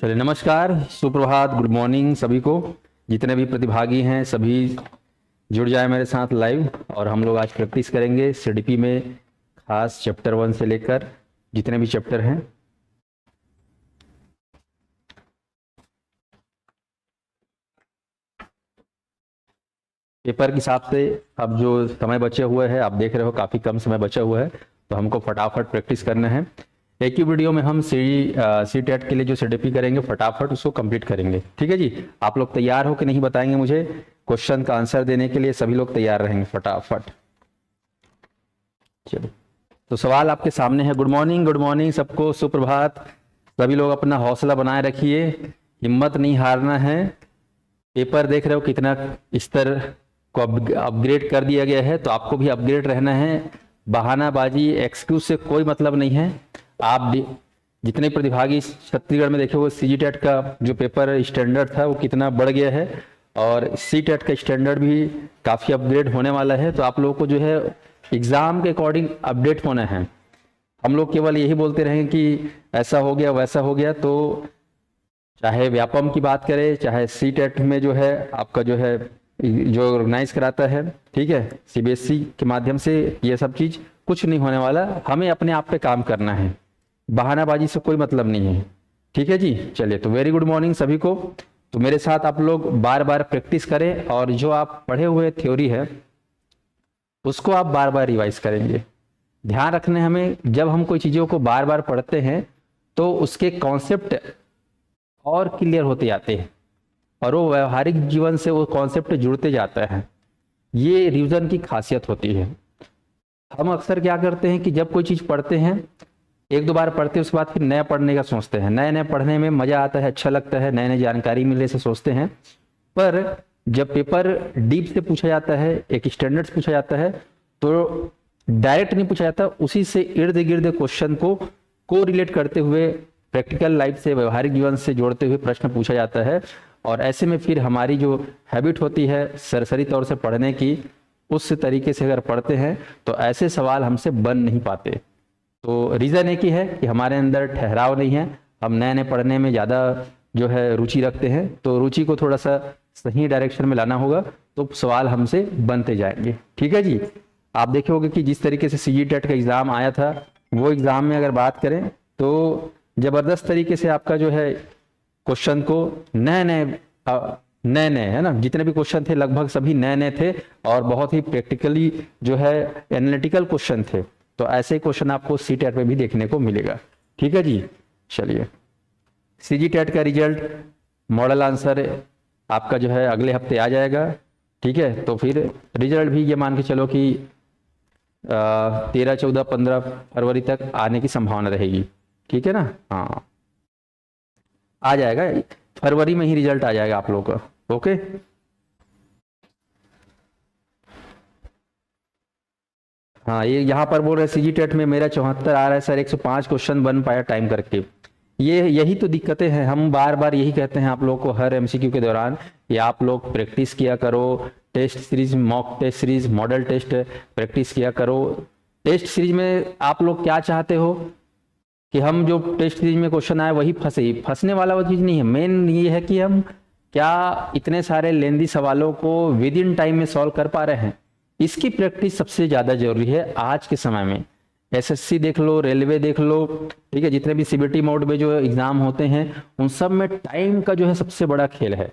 चलिए, नमस्कार, सुप्रभात, गुड मॉर्निंग सभी को। जितने भी प्रतिभागी हैं सभी जुड़ जाए मेरे साथ लाइव। और हम लोग आज प्रैक्टिस करेंगे सीडीपी में, खास चैप्टर 1 से लेकर जितने भी चैप्टर हैं। पेपर के हिसाब से अब जो समय बचे हुए हैं, आप देख रहे हो काफ़ी कम समय बचा हुआ है, तो हमको फटाफट प्रैक्टिस करना है। एक ही वीडियो में हम सी टेट के लिए जो सीडीपी करेंगे फटाफट उसको कंप्लीट करेंगे। ठीक है जी, आप लोग तैयार हो कि नहीं बताएंगे मुझे। क्वेश्चन का आंसर देने के लिए सभी लोग तैयार रहेंगे फटाफट। चलिए, तो सवाल आपके सामने है। गुड मॉर्निंग सबको, सुप्रभात। सभी लोग अपना हौसला बनाए रखिए, हिम्मत नहीं हारना है। पेपर देख रहे हो कितना स्तर को अपग्रेड कर दिया गया है, तो आपको भी अपग्रेड रहना है। बहानाबाजी, एक्सक्यूज से कोई मतलब नहीं है। आप जितने प्रतिभागी छत्तीसगढ़ में देखे, वो सीजीटेट का जो पेपर स्टैंडर्ड था वो कितना बढ़ गया है, और सीटेट का स्टैंडर्ड भी काफ़ी अपग्रेड होने वाला है। तो आप लोगों को जो है एग्ज़ाम के अकॉर्डिंग अपडेट होना है। हम लोग केवल यही बोलते रहें कि ऐसा हो गया वैसा हो गया, तो चाहे व्यापम की बात करें, चाहे सीटेट में जो है आपका जो है जो ऑर्गेनाइज कराता है, ठीक है, सीबीएसई के माध्यम से, ये सब चीज़ कुछ नहीं होने वाला। हमें अपने आप पे काम करना है, बहानाबाजी से कोई मतलब नहीं है। ठीक है जी। चलिए, तो वेरी गुड मॉर्निंग सभी को। तो मेरे साथ आप लोग बार बार प्रैक्टिस करें, और जो आप पढ़े हुए थ्योरी है उसको आप बार बार रिवाइज करेंगे। ध्यान रखने हमें, जब हम कोई चीज़ों को बार बार पढ़ते हैं तो उसके कॉन्सेप्ट और क्लियर होते जाते हैं, और वो व्यवहारिक जीवन से वो कॉन्सेप्ट जुड़ते जाता है। ये रिवीजन की खासियत होती है। हम अक्सर क्या करते हैं कि जब कोई चीज़ पढ़ते हैं, एक दो बार पढ़ते हैं, उसके बाद फिर नया पढ़ने का सोचते हैं। नए नए पढ़ने में मज़ा आता है, अच्छा लगता है, नए नए जानकारी मिलने से सोचते हैं। पर जब पेपर डीप से पूछा जाता है, एक स्टैंडर्ड से पूछा जाता है, तो डायरेक्ट नहीं पूछा जाता, उसी से इर्द गिर्द क्वेश्चन को रिलेट करते हुए, प्रैक्टिकल लाइफ से, व्यवहारिक जीवन से जोड़ते हुए प्रश्न पूछा जाता है। और ऐसे में फिर हमारी जो हैबिट होती है सरसरी तौर से पढ़ने की, उस तरीके से अगर पढ़ते हैं तो ऐसे सवाल हमसे बन नहीं पाते। तो रीज़न एक ही है कि हमारे अंदर ठहराव नहीं है, हम नए नए पढ़ने में ज़्यादा जो है रुचि रखते हैं। तो रुचि को थोड़ा सा सही डायरेक्शन में लाना होगा, तो सवाल हमसे बनते जाएंगे। ठीक है जी। आप देखे होंगे कि जिस तरीके से सीजीटेट का एग्ज़ाम आया था, वो एग्ज़ाम में अगर बात करें तो ज़बरदस्त तरीके से आपका जो है क्वेश्चन को नए नए है ना, जितने भी क्वेश्चन थे लगभग सभी नए नए थे, और बहुत ही प्रैक्टिकली जो है एनालिटिकल क्वेश्चन थे। तो ऐसे क्वेश्चन आपको सीटेट में भी देखने को मिलेगा। ठीक है जी। चलिए, सीजीटेट का रिजल्ट, मॉडल आंसर आपका जो है अगले हफ्ते आ जाएगा। ठीक है, तो फिर रिजल्ट भी ये मान के चलो कि 13, 14, 15 फरवरी तक आने की संभावना रहेगी। ठीक है ना। हाँ, आ जाएगा, फरवरी में ही रिजल्ट आ जाएगा आप लोगों का। ओके, हाँ, ये यहाँ पर बोल रहे हैं सीजीटेट में मेरा 74 आ रहा है सर, 105 क्वेश्चन बन पाया टाइम करके। यही तो दिक्कतें हैं। हम बार बार यही कहते हैं आप लोगों को हर एमसीक्यू के दौरान, कि आप लोग प्रैक्टिस किया करो। Test series, mock test series, model test practice किया करो। टेस्ट सीरीज में आप लोग क्या चाहते हो कि हम जो टेस्ट सीरीज में क्वेश्चन आए वही फंसने वाला वो चीज़ नहीं है। मेन ये है कि हम क्या इतने सारे लेंदी सवालों को विद इन टाइम में सॉल्व कर पा रहे हैं। इसकी प्रैक्टिस सबसे ज़्यादा जरूरी है आज के समय में। एसएससी देख लो, रेलवे देख लो, ठीक है, जितने भी सीबीटी मोड में जो एग्ज़ाम होते हैं, उन सब में टाइम का जो है सबसे बड़ा खेल है।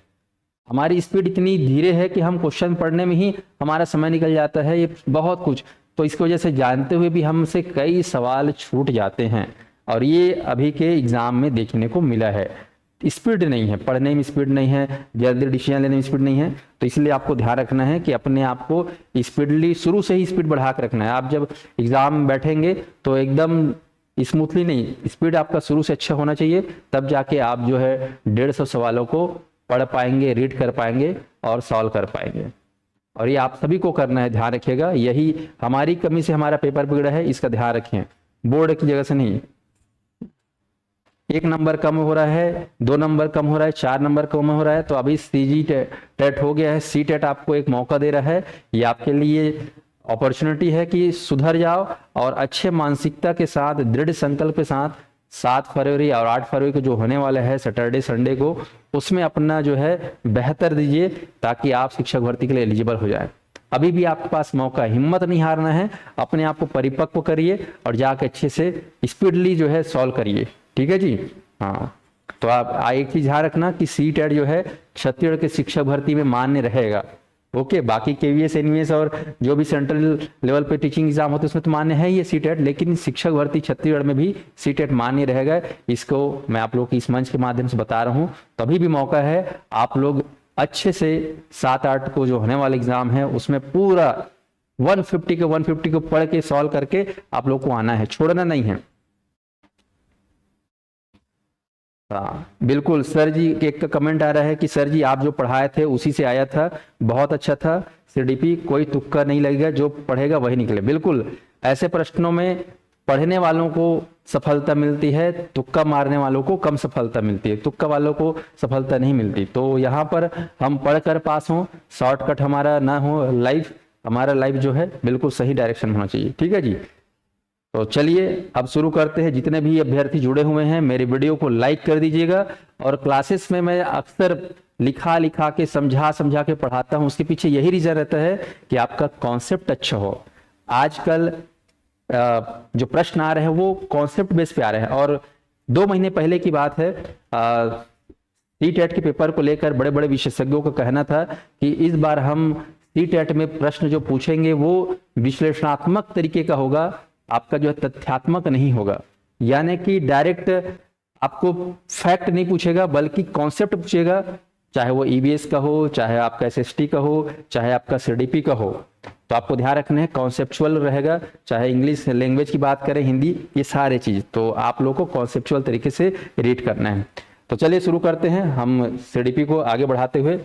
हमारी स्पीड इतनी धीरे है कि हम क्वेश्चन पढ़ने में ही हमारा समय निकल जाता है, ये बहुत कुछ। तो इसकी वजह से जानते हुए भी हमसे कई सवाल छूट जाते हैं, और ये अभी के एग्ज़ाम में देखने को मिला है। स्पीड नहीं है, पढ़ने में स्पीड नहीं है, जल्दी डिसीजन लेने में स्पीड नहीं है। तो इसलिए आपको ध्यान रखना है कि अपने आप को स्पीडली, शुरू से ही स्पीड बढ़ा कर रखना है। आप जब एग्ज़ाम में बैठेंगे तो एकदम स्मूथली नहीं, स्पीड आपका शुरू से अच्छा होना चाहिए, तब जाके आप जो है 150 सवालों को पढ़ पाएंगे, रीड कर पाएंगे और सॉल्व कर पाएंगे। और ये आप सभी को करना है, ध्यान रखिएगा। यही हमारी कमी से हमारा पेपर बिगड़ा है, इसका ध्यान रखें। बोर्ड की जगह से नहीं, 1 नंबर कम हो रहा है, 2 नंबर कम हो रहा है, 4 नंबर कम हो रहा है, तो अभी सीजी टेट हो गया है। सी टेट आपको एक मौका दे रहा है, ये आपके लिए अपॉर्चुनिटी है कि सुधर जाओ और अच्छे मानसिकता के साथ, दृढ़ संकल्प के साथ 7 फरवरी और 8 फरवरी को जो होने वाला है सैटरडे संडे को, उसमें अपना जो है बेहतर दीजिए ताकि आप शिक्षक भर्ती के लिए एलिजिबल हो जाए। अभी भी आपके पास मौका है, हिम्मत नहीं हारना है, अपने आप को परिपक्व करिए और जाके अच्छे से स्पीडली जो है सॉल्व करिए। ठीक है जी। हाँ, तो आप एक चीज ध्यान रखना कि सीटेट जो है छत्तीसगढ़ के शिक्षक भर्ती में मान्य रहेगा। ओके, बाकी केवीएस एनवीएस और जो भी सेंट्रल लेवल पे टीचिंग एग्जाम होते हैं उसमें तो मान्य है ये सीटेट, लेकिन शिक्षक भर्ती छत्तीसगढ़ में भी सीटेट मान्य रहेगा। इसको मैं आप लोगों की इस मंच के माध्यम से बता रहा हूँ। तो अभी भी मौका है, आप लोग अच्छे से 7-8 को जो होने वाला एग्जाम है उसमें पूरा 150 को पढ़ के सॉल्व करके आप लोग को आना है, छोड़ना नहीं है। हाँ बिल्कुल सर जी, एक का कमेंट आ रहा है कि सर जी आप जो पढ़ाए थे उसी से आया था, बहुत अच्छा था, सीडीपी कोई तुक्का नहीं लगेगा, जो पढ़ेगा वही निकले। बिल्कुल, ऐसे प्रश्नों में पढ़ने वालों को सफलता मिलती है, तुक्का मारने वालों को कम सफलता मिलती है, तुक्का वालों को सफलता नहीं मिलती। तो यहाँ पर हम पढ़कर पास हों, शॉर्टकट हमारा ना हो, हमारा लाइफ जो है बिल्कुल सही डायरेक्शन होना चाहिए। ठीक है जी। तो चलिए अब शुरू करते हैं। जितने भी अभ्यर्थी जुड़े हुए हैं मेरे वीडियो को लाइक कर दीजिएगा। और क्लासेस में मैं अक्सर लिखा के समझा के पढ़ाता हूं, उसके पीछे यही रीजन रहता है कि आपका कॉन्सेप्ट अच्छा हो। आजकल जो प्रश्न आ रहे हैं वो कॉन्सेप्ट बेस पे आ रहे हैं। और 2 महीने पहले की बात है, सीटेट के पेपर को लेकर बड़े बड़े विशेषज्ञों का कहना था कि इस बार हम सीटेट में प्रश्न जो पूछेंगे वो विश्लेषणात्मक तरीके का होगा, आपका जो है तथ्यात्मक नहीं होगा। यानी कि डायरेक्ट आपको फैक्ट नहीं पूछेगा बल्कि कॉन्सेप्ट पूछेगा, चाहे वो ईवीएस का हो, चाहे आपका एसएसटी का हो, चाहे आपका सीडीपी का हो। तो आपको ध्यान रखना है कॉन्सेप्चुअल रहेगा, चाहे इंग्लिश लैंग्वेज की बात करें, हिंदी, ये सारे चीज तो आप लोग को कॉन्सेप्चुअल तरीके से रीड करना है। तो चलिए शुरू करते हैं हम सीडीपी को आगे बढ़ाते हुए।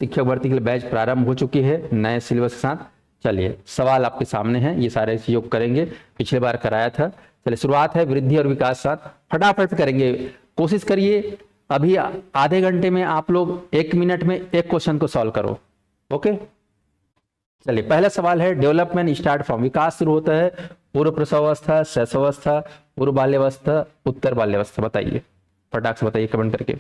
शिक्षक भर्ती के लिए बैच प्रारंभ हो चुकी है नए सिलेबस के साथ। चलिए सवाल आपके सामने हैं, ये सारे चीजों को करेंगे, पिछले बार कराया था। चलिए शुरुआत है वृद्धि और विकास साथ, फटाफट करेंगे। कोशिश करिए अभी आधे घंटे में आप लोग 1 मिनट में एक क्वेश्चन को सॉल्व करो। ओके, चलिए पहला सवाल है डेवलपमेंट स्टार्ट फ्रॉम, विकास शुरू होता है पूर्व प्रसवावस्था, शैशवावस्था, पूर्व बाल्यावस्था, उत्तर बाल्यावस्था। बताइए फटाक से बताइए कमेंट करके,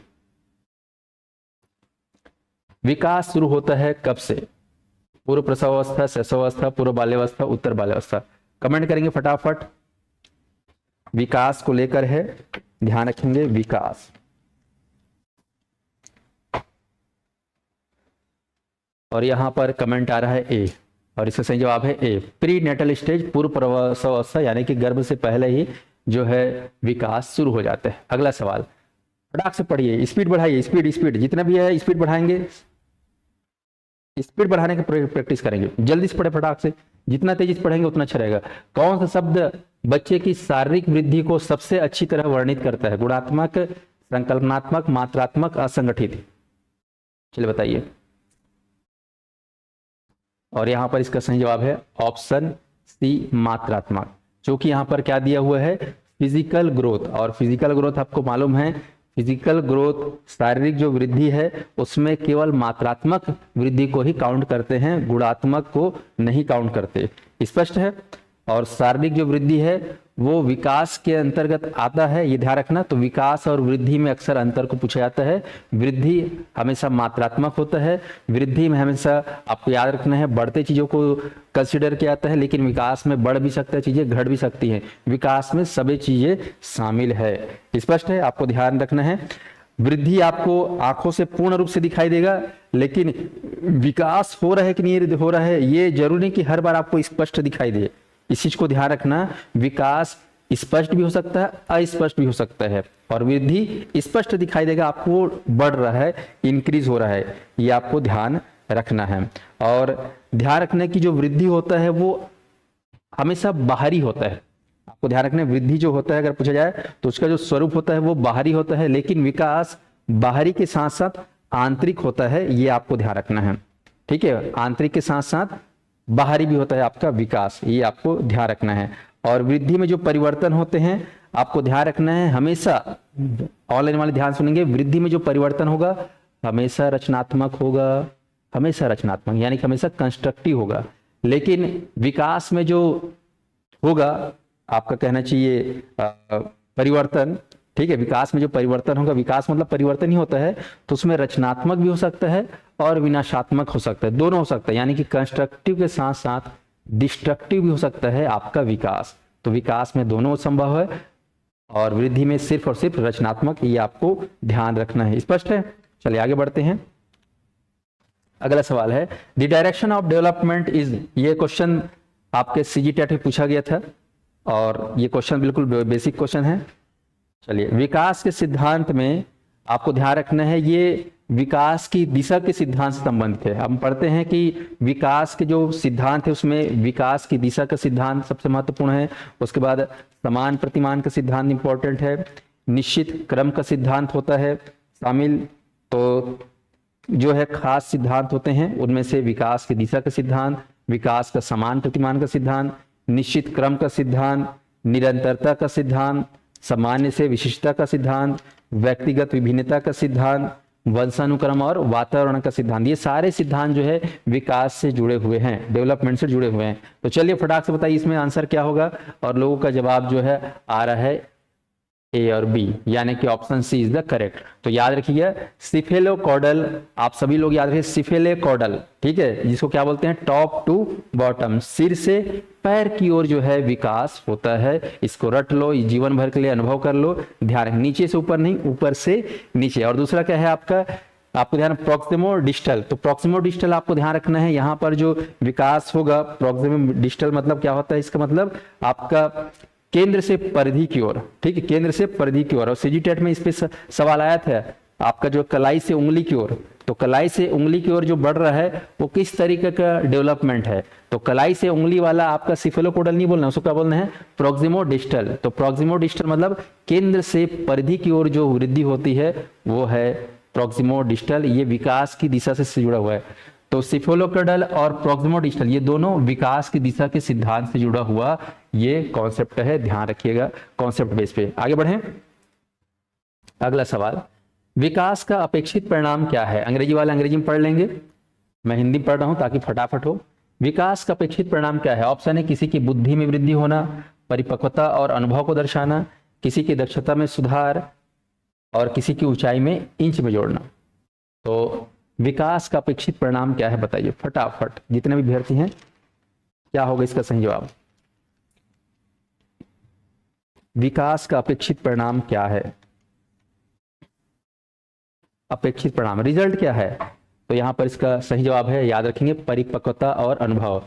विकास शुरू होता है कब से? पूर्व प्रसवावस्था, शैशवावस्था, पूर्व बाल्यावस्था, उत्तर बाल्यावस्था। कमेंट करेंगे फटाफट। विकास को लेकर है, ध्यान रखेंगे विकास। और यहां पर कमेंट आ रहा है ए, और इसका सही जवाब है ए, प्री नेटल स्टेज, पूर्व प्रसवावस्था, यानी कि गर्भ से पहले ही जो है विकास शुरू हो जाता है। अगला सवाल फटाक से पढ़िए, स्पीड बढ़ाइए, स्पीड जितना भी है स्पीड बढ़ाएंगे, स्पीड बढ़ाने की प्रैक्टिस करेंगे। जल्दी से पढ़े फटाक से, जितना तेजी से पढ़ेंगे उतना अच्छा रहेगा। कौन सा शब्द बच्चे की शारीरिक वृद्धि को सबसे अच्छी तरह वर्णित करता है? गुणात्मक, संकल्पनात्मक, मात्रात्मक, असंगठित। चलिए बताइए। और यहां पर इसका सही जवाब है ऑप्शन सी, मात्रात्मक। जो कि यहां पर क्या दिया हुआ है? Physical growth. और फिजिकल ग्रोथ आपको मालूम है, फिजिकल ग्रोथ शारीरिक जो वृद्धि है उसमें केवल मात्रात्मक वृद्धि को ही काउंट करते हैं, गुणात्मक को नहीं काउंट करते। स्पष्ट है? और शारीरिक जो वृद्धि है वो विकास के अंतर्गत आता है, ये ध्यान रखना। तो विकास और वृद्धि में अक्सर अंतर को पूछा जाता है। वृद्धि हमेशा मात्रात्मक होता है, वृद्धि में हमेशा आपको याद रखना है बढ़ते चीजों को कंसिडर किया जाता है, लेकिन विकास में बढ़ भी सकता है, चीजें घट भी सकती हैं। विकास में सभी चीजें शामिल है। स्पष्ट है? आपको ध्यान रखना है। वृद्धि आपको आंखों से पूर्ण रूप से दिखाई देगा, लेकिन विकास हो रहा है कि नहीं हो रहा है ये जरूरी नहीं कि हर बार आपको स्पष्ट दिखाई दे। इस चीज को ध्यान रखना, विकास स्पष्ट भी हो सकता है, अस्पष्ट भी हो सकता है। और वृद्धि स्पष्ट दिखाई देगा, आपको बढ़ रहा है, इंक्रीज हो रहा है, ये आपको ध्यान रखना है। और ध्यान रखने की जो वृद्धि होता है वो हमेशा बाहरी होता है। आपको ध्यान रखना, वृद्धि जो होता है अगर पूछा जाए तो उसका जो स्वरूप होता है वो बाहरी होता है, लेकिन विकास बाहरी के साथ साथ आंतरिक होता है, ये आपको ध्यान रखना है। ठीक है, आंतरिक के साथ साथ बाहरी भी होता है आपका विकास, ये आपको ध्यान रखना है। और वृद्धि में जो परिवर्तन होते हैं आपको ध्यान रखना है, हमेशा ऑनलाइन वाले ध्यान सुनेंगे, वृद्धि में जो परिवर्तन होगा हमेशा रचनात्मक होगा, हमेशा रचनात्मक यानी कि हमेशा कंस्ट्रक्टिव होगा। लेकिन विकास में जो होगा आपका कहना चाहिए परिवर्तन, ठीक है। विकास में जो परिवर्तन होगा, विकास मतलब परिवर्तन ही होता है, तो उसमें रचनात्मक भी हो सकता है और विनाशात्मक हो सकता है, दोनों हो सकता है। यानी कि कंस्ट्रक्टिव के साथ साथ डिस्ट्रक्टिव भी हो सकता है आपका विकास। तो विकास में दोनों संभव है और वृद्धि में सिर्फ और सिर्फ रचनात्मक, ये आपको ध्यान रखना है। स्पष्ट है? चलिए आगे बढ़ते हैं। अगला सवाल है the direction of development is, ये क्वेश्चन आपके सीजीटेट में पूछा गया था और ये क्वेश्चन बिल्कुल बेसिक क्वेश्चन है। चलिए, विकास के सिद्धांत में आपको ध्यान रखना है, ये विकास की दिशा के सिद्धांत से संबंधित है। हम पढ़ते हैं कि विकास के जो सिद्धांत है उसमें विकास की दिशा का सिद्धांत सबसे महत्वपूर्ण है, उसके बाद समान प्रतिमान का सिद्धांत इंपॉर्टेंट है, निश्चित क्रम का सिद्धांत होता है शामिल, तो जो है खास सिद्धांत होते हैं उनमें से विकास की दिशा का सिद्धांत, विकास का समान प्रतिमान का सिद्धांत, निश्चित क्रम का सिद्धांत, निरंतरता का सिद्धांत, सामान्य से विशिष्टता का सिद्धांत, व्यक्तिगत विभिन्नता का सिद्धांत, वंशानुक्रम और वातावरण का सिद्धांत, ये सारे सिद्धांत जो है विकास से जुड़े हुए हैं, डेवलपमेंट से जुड़े हुए हैं। तो चलिए फटाक से बताइए इसमें आंसर क्या होगा, और लोगों का जवाब जो है आ रहा है ए और बी, यानी कि option C is the correct. तो याद रखिए सिफेलोकॉडल, आप सभी लोग याद रखिए सिफेलोकॉडल, ठीक है, जिसको क्या बोलते हैं टॉप टू बॉटम, सिर से पैर की ओर जो है विकास होता है। इसको रट लो, जीवन भर के लिए अनुभव कर लो, ध्यान रखें, नीचे से ऊपर नहीं, ऊपर से नीचे। और दूसरा क्या है आपको ध्यान प्रॉक्सिमो डिस्टल, तो प्रॉक्सिमो डिस्टल आपको ध्यान रखना है, यहाँ पर जो विकास होगा प्रॉक्सिमो डिस्टल मतलब क्या होता है, इसका मतलब आपका केंद्र से परिधि की ओर, ठीक है, केंद्र से परिधि की ओर। और सीजीटेट में इस पे सवाल आया था आपका जो कलाई से उंगली की ओर, तो कलाई से उंगली की ओर जो बढ़ रहा है वो किस तरीके का डेवलपमेंट है, तो कलाई से उंगली वाला आपका सिफेलोकोडल नहीं बोलना, उसको क्या बोलना है प्रॉक्सिमो डिस्टल। तो प्रॉक्सिमो डिस्टल मतलब केंद्र से परिधि की ओर जो वृद्धि होती है वो है प्रॉक्सिमो डिस्टल, ये विकास की दिशा से जुड़ा हुआ है। तो सिफेलोकोडल और प्रॉक्सिमो डिस्टल ये दोनों विकास की दिशा के सिद्धांत से जुड़ा हुआ ये कॉन्सेप्ट है, ध्यान रखिएगा कॉन्सेप्ट बेस पे। आगे बढ़ें, अगला सवाल, विकास का अपेक्षित परिणाम क्या है? अंग्रेजी वाले अंग्रेजी में पढ़ लेंगे, मैं हिंदी पढ़ रहा हूं ताकि फटाफट हो। विकास का अपेक्षित परिणाम क्या है? ऑप्शन है किसी की बुद्धि में वृद्धि होना, परिपक्वता और अनुभव को दर्शाना, किसी की दक्षता में सुधार और किसी की ऊंचाई में इंच में जोड़ना। तो विकास का अपेक्षित परिणाम क्या है बताइए फटाफट, जितने भी अभ्यर्थी हैं, क्या होगा इसका सही जवाब? विकास का अपेक्षित परिणाम क्या है? अपेक्षित परिणाम रिजल्ट क्या है? तो यहां पर इसका सही जवाब है, याद रखेंगे, परिपक्वता और अनुभव।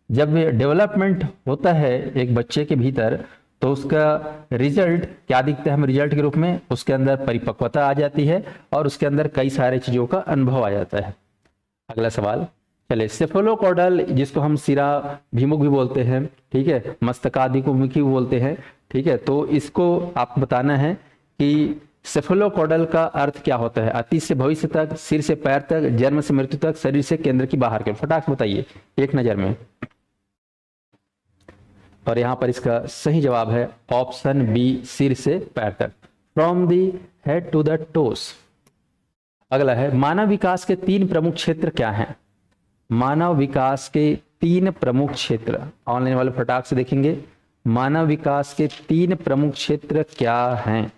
जब डेवलपमेंट होता है एक बच्चे के भीतर तो उसका रिजल्ट क्या दिखता है? हम रिजल्ट के रूप में उसके अंदर परिपक्वता आ जाती है और उसके अंदर कई सारे चीजों का अनुभव आ जाता है। अगला सवाल, चले, सेफेलोकॉडल जिसको हम सिराभिमुख भी बोलते हैं, ठीक है, मस्तकाधिमुखी भी बोलते हैं, ठीक है, तो इसको आपको बताना है कि सेफेलोकॉडल का अर्थ क्या होता है? अतीत से भविष्य तक, सिर से पैर तक, जन्म से मृत्यु तक, शरीर से केंद्र की बाहर के। फटाक से बताइए एक नजर में। और यहां पर इसका सही जवाब है ऑप्शन बी, सिर से पैर तक, from the head to the toes. अगला है मानव विकास के 3 प्रमुख क्षेत्र क्या हैं? मानव विकास के 3 प्रमुख क्षेत्र, ऑनलाइन वाले फटाक से देखेंगे, मानव विकास के 3 प्रमुख क्षेत्र क्या हैं?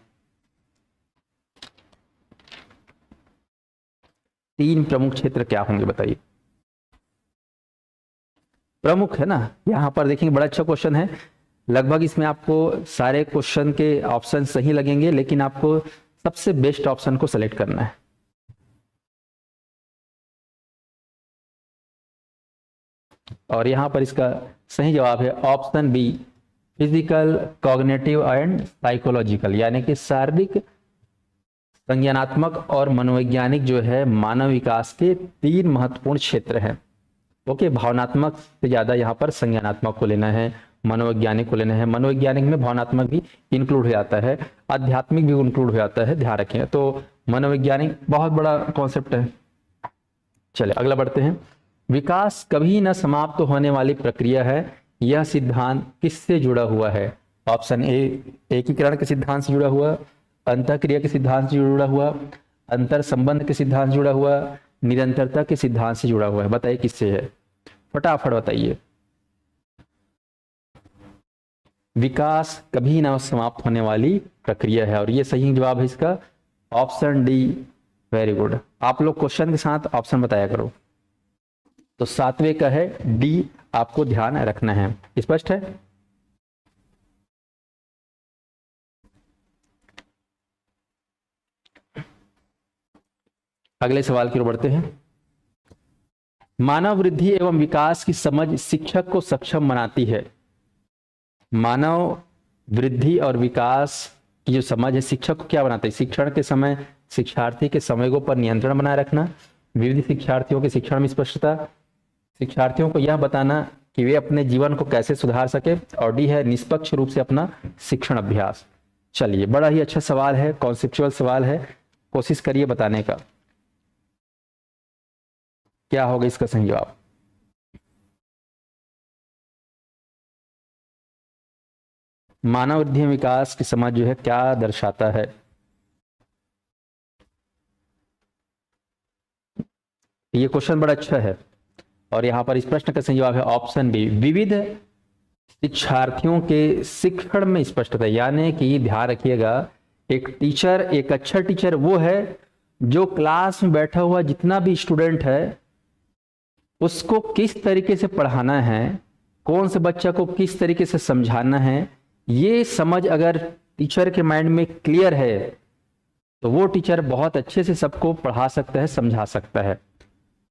3 प्रमुख क्षेत्र क्या होंगे बताइए? प्रमुख है ना, यहां पर देखेंगे, बड़ा अच्छा क्वेश्चन है, लगभग इसमें आपको सारे क्वेश्चन के ऑप्शन सही लगेंगे, लेकिन आपको सबसे बेस्ट ऑप्शन को सेलेक्ट करना है। और यहां पर इसका सही जवाब है option B, physical, cognitive and psychological, यानी कि शारीरिक, संज्ञानात्मक और मनोवैज्ञानिक जो है मानव विकास के 3 महत्वपूर्ण क्षेत्र हैं। ओके, भावनात्मक से ज्यादा यहाँ पर संज्ञानात्मक को लेना है, मनोवैज्ञानिक को लेना है, मनोवैज्ञानिक में भावनात्मक भी इंक्लूड हो जाता है, आध्यात्मिक भी इंक्लूड हो जाता है, ध्यान रखें। तो मनोवैज्ञानिक बहुत बड़ा कॉन्सेप्ट है। चले अगला बढ़ते हैं, विकास कभी न समाप्त होने वाली प्रक्रिया है, यह सिद्धांत किससे जुड़ा हुआ है? ऑप्शन ए, एकीकरण के सिद्धांत से जुड़ा हुआ, अंतःक्रिया के सिद्धांत से जुड़ा हुआ, अंतर संबंध के सिद्धांत से जुड़ा हुआ, निरंतरता के सिद्धांत से जुड़ा हुआ है। बताइए किससे है, फटाफट बताइए। विकास कभी ना समाप्त होने वाली प्रक्रिया है। और ये सही जवाब है इसका ऑप्शन डी। Very good. आप लोग क्वेश्चन के साथ ऑप्शन बताया करो। तो 7वें का है डी, आपको ध्यान रखना है। स्पष्ट है? अगले सवाल की ओर बढ़ते हैं। मानव वृद्धि एवं विकास की समझ शिक्षक को सक्षम बनाती है। मानव वृद्धि और विकास की जो समझ है शिक्षक को क्या बनाता है? शिक्षण के समय शिक्षार्थी के संवेगों पर नियंत्रण बनाए रखना, विविध शिक्षार्थियों के शिक्षण में स्पष्टता, शिक्षार्थियों को यह बताना कि वे अपने जीवन को कैसे सुधार सके, और डी है निष्पक्ष रूप से अपना शिक्षण अभ्यास। चलिए, बड़ा ही अच्छा सवाल है, कॉन्सेप्चुअल सवाल है, कोशिश करिए बताने का। क्या होगा इसका सही जवाब? मानव वृद्धि एवं विकास की समझ जो है क्या दर्शाता है? ये क्वेश्चन बड़ा अच्छा है और यहां पर इस प्रश्न का सही जवाब है ऑप्शन बी, विविध शिक्षार्थियों के शिक्षण में स्पष्टता। यानी कि ध्यान रखिएगा, एक टीचर, एक अच्छा टीचर वो है जो क्लास में बैठा हुआ जितना भी स्टूडेंट है उसको किस तरीके से पढ़ाना है, कौन से बच्चा को किस तरीके से समझाना है, ये समझ अगर टीचर के माइंड में क्लियर है तो वो टीचर बहुत अच्छे से सबको पढ़ा सकता है, समझा सकता है।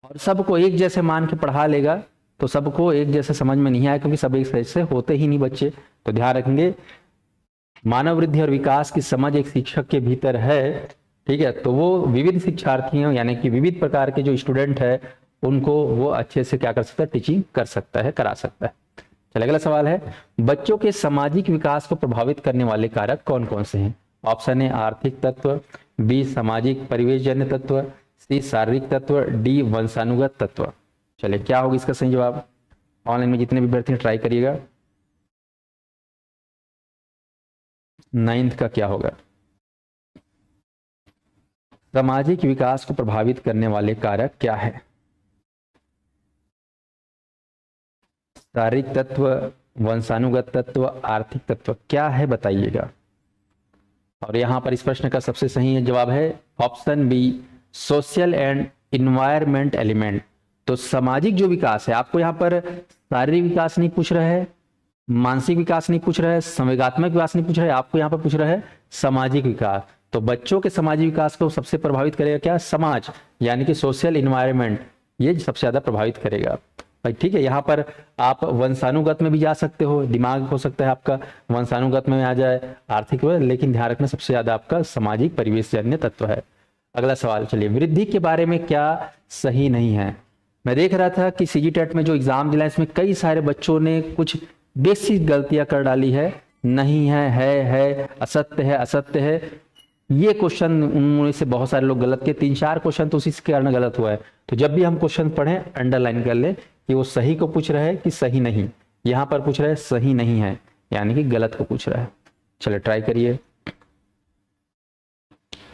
और सबको एक जैसे मान के पढ़ा लेगा तो सबको एक जैसे समझ में नहीं आया, क्योंकि सब एक जैसे होते ही नहीं बच्चे। तो ध्यान रखेंगे, मानव वृद्धि और विकास की समझ एक शिक्षक के भीतर है, ठीक है, तो वो विविध शिक्षार्थियों यानी कि विविध प्रकार के जो स्टूडेंट है उनको वो अच्छे से क्या कर सकता है? टीचिंग कर सकता है, करा सकता है। चलिए, अगला सवाल है, बच्चों के सामाजिक विकास को प्रभावित करने वाले कारक कौन कौन से हैं? ऑप्शन ए आर्थिक तत्व, बी सामाजिक परिवेशजन्य तत्व, सी शारीरिक तत्व, डी वंशानुगत तत्व। चलिए, क्या होगा इसका सही जवाब? ऑनलाइन में जितने विद्यार्थी ट्राई करिएगा। 9th का क्या होगा? सामाजिक विकास को प्रभावित करने वाले कारक क्या है? शारीरिक तत्व, वंशानुगत तत्व, आर्थिक तत्व, क्या है बताइएगा। और यहां पर इस प्रश्न का सबसे सही जवाब है option B, social and environment element. तो सामाजिक जो विकास है, आपको यहाँ पर शारीरिक विकास नहीं पूछ रहा है, मानसिक विकास नहीं पूछ रहा है, संवेगात्मक विकास नहीं पूछ रहा है, आपको यहाँ पर पूछ रहा है सामाजिक विकास। तो बच्चों के सामाजिक विकास को सबसे प्रभावित करेगा क्या? समाज, यानी कि सोशल इन्वायरमेंट, ये सबसे ज्यादा प्रभावित करेगा भाई। ठीक है, यहाँ पर आप वंशानुगत में भी जा सकते हो, दिमाग हो सकता है आपका वंशानुगत में आ जाए, आर्थिक में, लेकिन ध्यान रखना सबसे ज्यादा आपका सामाजिक परिवेशजन्य तत्व है। अगला सवाल, चलिए, वृद्धि के बारे में क्या सही नहीं है? मैं देख रहा था कि सीजीटेट में जो एग्जाम दिला इसमें कई सारे बच्चों ने कुछ बेसिक गलतियां कर डाली है। नहीं है, असत्य है, असत्य है, ये क्वेश्चन उनमें से बहुत सारे लोग गलत के, 3-4 क्वेश्चन तो उसी के कारण गलत हुआ है। तो जब भी हम क्वेश्चन पढ़ें अंडरलाइन कर ले कि वो सही को पूछ रहा है कि सही नहीं। यहां पर पूछ रहा है सही नहीं है, यानी कि गलत को पूछ रहा है। चलिए, ट्राई करिए,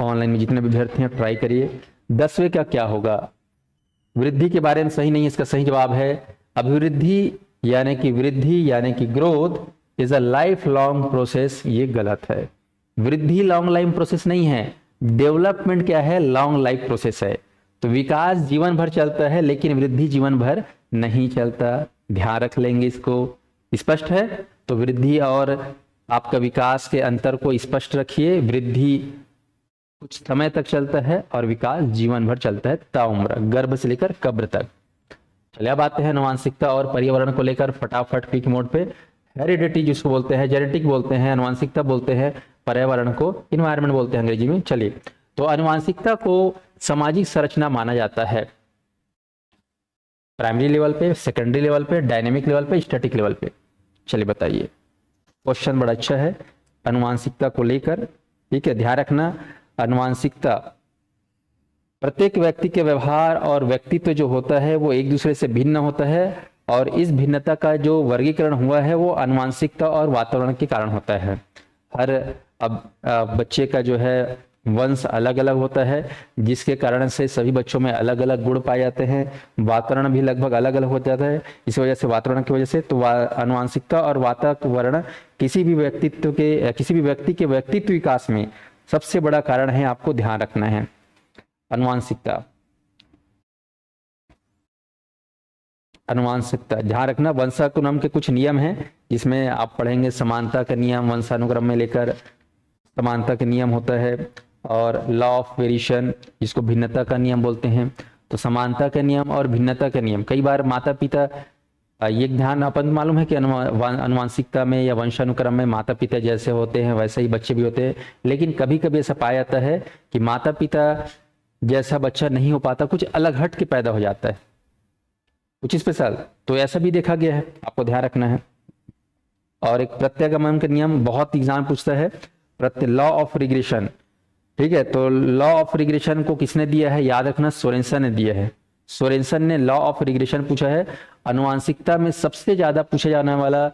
ऑनलाइन में जितने विद्यार्थी हैं ट्राई करिए। 10वें का क्या होगा? वृद्धि के बारे में सही नहीं है, इसका सही जवाब है अभिवृद्धि, यानी कि वृद्धि यानी कि growth is a life long process. ये गलत है, वृद्धि लॉन्ग लाइफ प्रोसेस नहीं है, डेवलपमेंट क्या है? लॉन्ग लाइफ प्रोसेस है। तो विकास जीवन भर चलता है लेकिन वृद्धि जीवन भर नहीं चलता, ध्यान रख लेंगे इसको। स्पष्ट है? तो वृद्धि और आपका विकास के अंतर को स्पष्ट रखिए। वृद्धि कुछ समय तक चलता है और विकास जीवन भर चलता है, ताउम्र, गर्भ से लेकर कब्र तक। चलिए, अब आते हैं आनुवांशिकता और पर्यावरण को लेकर फटाफट क्विक मोड पे। हेरिडिटी जिसको बोलते हैं, जेनेटिक बोलते हैं, आनुवांशिकता बोलते हैं, पर्यावरण को इन्वायरमेंट बोलते हैं अंग्रेजी में। चलिए, तो आनुवांशिकता को सामाजिक संरचना माना जाता है प्राइमरी लेवल पे, सेकेंडरी लेवल पे, डायनेमिक लेवल पे, स्टैटिक लेवल पे। चलिए बताइए, क्वेश्चन बड़ा अच्छा है आनुवांशिकता को लेकर। ठीक है, ध्यान रखना, आनुवांशिकता प्रत्येक व्यक्ति के व्यवहार और व्यक्तित्व जो होता है वो एक दूसरे से भिन्न होता है, और इस भिन्नता का जो वर्गीकरण हुआ है वो आनुवांशिकता और वातावरण के कारण होता है। हर अब बच्चे का जो है वंश अलग अलग होता है, जिसके कारण से सभी बच्चों में अलग अलग गुण पाए जाते हैं। वातावरण भी लगभग अलग अलग हो जाता है। इस वजह से वातावरण की वजह से तो आनुवंशिकता और वातावरण किसी भी व्यक्ति के व्यक्तित्व विकास में सबसे बड़ा कारण है, आपको ध्यान रखना है। आनुवंशिकता ध्यान रखना। वंशानुक्रम के कुछ नियम हैं, जिसमें आप पढ़ेंगे समानता का नियम, वंशानुक्रम में लेकर समानता का नियम होता है, और लॉ ऑफ वेरिएशन जिसको भिन्नता का नियम बोलते हैं। तो समानता का नियम और भिन्नता का नियम, कई बार माता पिता, ये ध्यान अपन मालूम है कि आनुवंशिकता में या वंशानुक्रम में माता पिता जैसे होते हैं वैसे ही बच्चे भी होते हैं, लेकिन कभी कभी ऐसा पाया जाता है कि माता पिता जैसा बच्चा नहीं हो पाता, कुछ अलग हट के पैदा हो जाता है, कुछ स्पेशल। तो ऐसा भी देखा गया है, आपको ध्यान रखना है। और एक प्रत्यागमन का नियम बहुत एग्जाम पूछता है, लॉ ऑफ रिग्रेशन, ठीक है। तो लॉ ऑफ रिग्रेशन को किसने दिया है, याद रखना, सोरेनसन ने दिया है। सोरेनसन ने लॉ ऑफ रिग्रेशन पूछा है। आनुवंशिकता में सबसे ज्यादा पूछा जाने वाला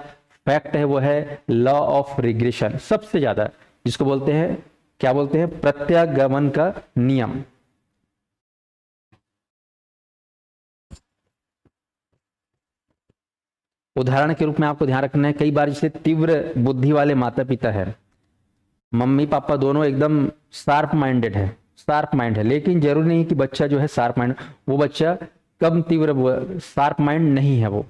फैक्ट है वो है लॉ ऑफ रिग्रेशन, सबसे ज्यादा, जिसको बोलते हैं, क्या बोलते हैं, प्रत्यागमन का नियम। उदाहरण के रूप में आपको ध्यान रखना है, कई बार जैसे तीव्र बुद्धि वाले माता पिता है, मम्मी पापा दोनों एकदम शार्प माइंड है, लेकिन जरूरी नहीं कि बच्चा जो है शार्प माइंड, वो बच्चा कम तीव्र शार्प माइंड नहीं है, वो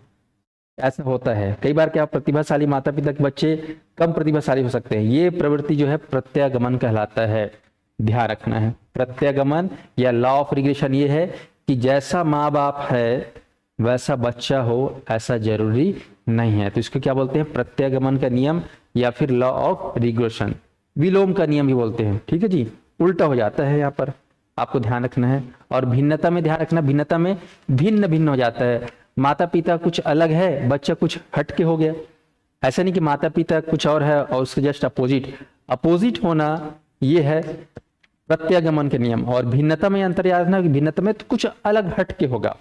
ऐसा होता है। कई बार क्या प्रतिभाशाली माता पिता के बच्चे कम प्रतिभाशाली हो सकते हैं, ये प्रवृत्ति जो है प्रत्यागमन कहलाता है, ध्यान रखना है। प्रत्यागमन या लॉ ऑफ रिग्रेशन ये है कि जैसा माँ बाप है वैसा बच्चा हो, ऐसा जरूरी नहीं है। तो इसको क्या बोलते हैं, प्रत्यागमन का नियम या फिर लॉ ऑफ रिग्रेशन, विलोम का नियम भी बोलते हैं, ठीक है जी, उल्टा हो जाता है यहाँ पर, आपको ध्यान रखना है। और भिन्नता में ध्यान रखना, भिन्नता में भिन्न भिन्न हो जाता है, माता पिता कुछ अलग है, बच्चा कुछ हटके हो गया। ऐसा नहीं कि माता पिता कुछ और है और उसके जस्ट अपोजिट होना, ये है प्रत्यागमन के नियम। और भिन्नता में अंतर याद रखना कि भिन्नता में तो कुछ अलग हटके होगा,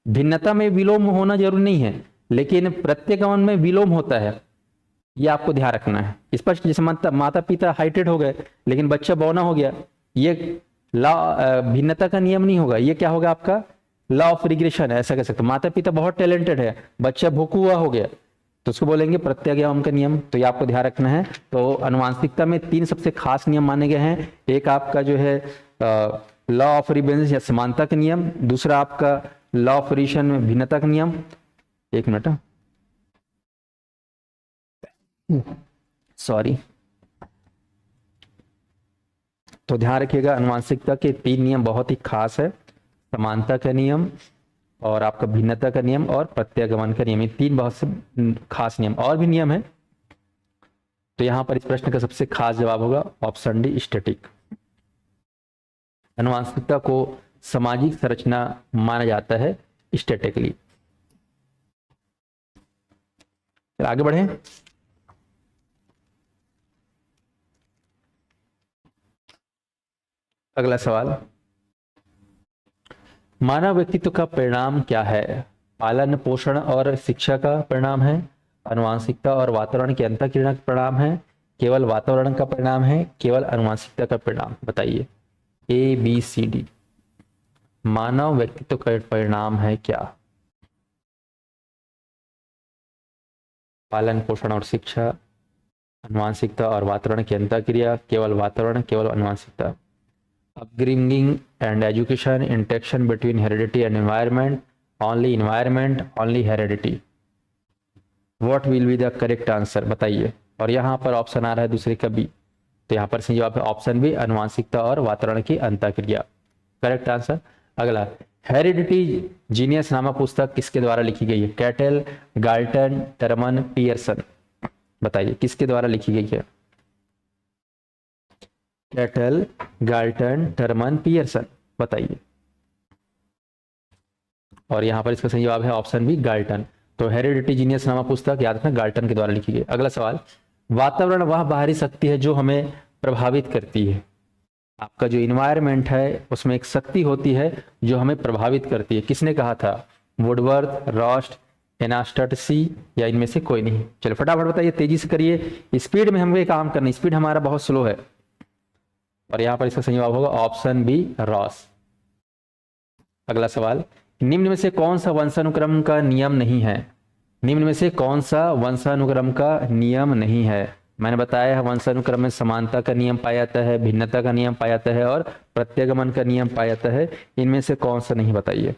भिन्नता में विलोम होना जरूरी नहीं है, लेकिन प्रत्यागमन में विलोम होता है, ये आपको ध्यान रखना है। स्पष्ट, जैसे माता पिता हाइटेड हो गए लेकिन बच्चा बौना हो गया, ये भिन्नता का नियम नहीं होगा, ये क्या होगा, आपका लॉ ऑफ रिग्रेशन है, ऐसा कह सकते। माता पिता बहुत टैलेंटेड है, बच्चा भूखा हो गया, तो उसको बोलेंगे प्रत्यागमन का नियम, तो ये आपको ध्यान रखना है। तो आनुवंशिकता में 3 सबसे खास नियम माने गए हैं, एक आपका जो है लॉ ऑफ रिग्रेशन या समानता का नियम, दूसरा आपका लॉ ऑफ वेरिएशन में भिन्नता का नियम। एक मिनट, सॉरी। तो ध्यान रखिएगा, आनुवंशिकता के 3 नियम बहुत ही खास है, समानता का नियम और आपका भिन्नता का नियम और प्रत्यागमन का नियम, ये 3 बहुत से खास नियम। और भी नियम है, तो यहां पर इस प्रश्न का सबसे खास जवाब होगा ऑप्शन डी, स्टैटिक। आनुवंशिकता को सामाजिक संरचना माना जाता है स्टैटिकली। आगे बढ़े, अगला सवाल, मानव व्यक्तित्व का परिणाम क्या है? पालन पोषण और शिक्षा का परिणाम है, आनुवंशिकता और वातावरण के अंतःक्रिया का परिणाम है, केवल वातावरण का परिणाम है, केवल आनुवंशिकता का परिणाम? बताइए, ए बी सी डी। मानव व्यक्तित्व का परिणाम है क्या? पालन पोषण और शिक्षा, आनुवंशिकता और वातावरण की अंतःक्रिया, केवल वातावरण, केवल आनुवंशिकता। upbringing and education, interaction between heredity and environment, only heredity. What will be the correct answer? बताइए। और यहाँ पर ऑप्शन आ रहा है दूसरे का बी, तो यहाँ पर सही जवाब है ऑप्शन बी, आनुवंशिकता और वातावरण की अंतःक्रिया, करेक्ट आंसर। अगला, हेरिडिटी जीनियस नामक पुस्तक किसके द्वारा लिखी गई है? Cattle, Galton, Terman, Pearson. बताइए किसके द्वारा लिखी गई है? कैटल, गाल्टन, टर्मन, पियर्सन, बताइए। और यहां पर इसका सही जवाब है ऑप्शन बी, गाल्टन। तो हेरिडिटी जीनियस नामक पुस्तक याद रखना गाल्टन के द्वारा लिखी गई। अगला सवाल, वातावरण वह बाहरी शक्ति है जो हमें प्रभावित करती है। आपका जो इन्वायरमेंट है उसमें एक शक्ति होती है जो हमें प्रभावित करती है, किसने कहा था? वुडवर्थ, रॉस्ट, एनास्टट सी, या इनमें से कोई नहीं? चलो फटाफट बताइए, तेजी से करिए, स्पीड में हमें काम करना, स्पीड हमारा बहुत स्लो है। और यहाँ पर इसका सही जवाब होगा ऑप्शन बी रॉस। अगला सवाल, निम्न में से कौन सा वंशानुक्रम का नियम नहीं है? निम्न में से कौन सा वंशानुक्रम का नियम नहीं है? मैंने बताया है वंशानुक्रम में समानता का नियम पाया जाता है, भिन्नता का नियम पाया जाता है और प्रत्यगमन का नियम पाया जाता है। इनमें से कौन सा नहीं, बताइए।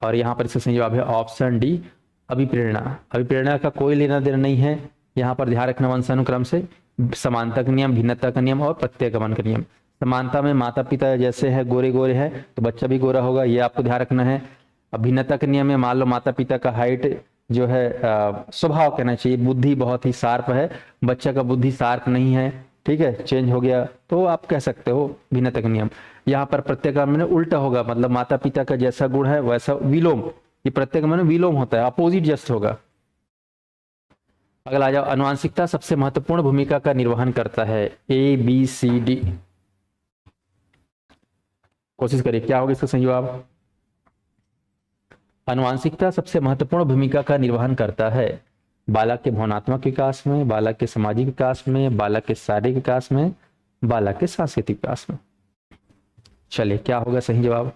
और यहाँ पर इसका सही जवाब है ऑप्शन डी अभिप्रेरणा। अभिप्रेरणा का कोई लेना देना नहीं है। यहाँ पर ध्यान रखना वंशानुक्रम से समानता का नियम, भिन्नता का नियम और प्रत्यगमन का नियम। समानता में माता पिता जैसे है गोरे गोरे है तो बच्चा भी गोरा होगा, ये आपको ध्यान रखना है। अब भिन्नता के नियम में मान लो माता पिता का हाइट जो है स्वभाव कहना चाहिए, बुद्धि बहुत ही शार्प है, बच्चा का बुद्धि शार्प नहीं है, ठीक है, चेंज हो गया, तो आप कह सकते हो भिन्नता का नियम। यहाँ पर प्रत्यगमन में उल्टा होगा, मतलब माता पिता का जैसा गुण है वैसा विलोम, ये प्रत्यगमन में विलोम होता है, अपोजिट जस्ट होगा। अगला आ जाओ, आनुवंशिकता सबसे महत्वपूर्ण भूमिका का निर्वहन करता है। ए बी सी डी, कोशिश करिए क्या होगा इसका सही जवाब। आनुवंशिकता सबसे महत्वपूर्ण भूमिका का निर्वहन करता है बालक के भावनात्मक विकास में, बालक के सामाजिक विकास में, बालक के शारीरिक विकास में, बालक के सांस्कृतिक विकास में। चलिए क्या होगा सही जवाब।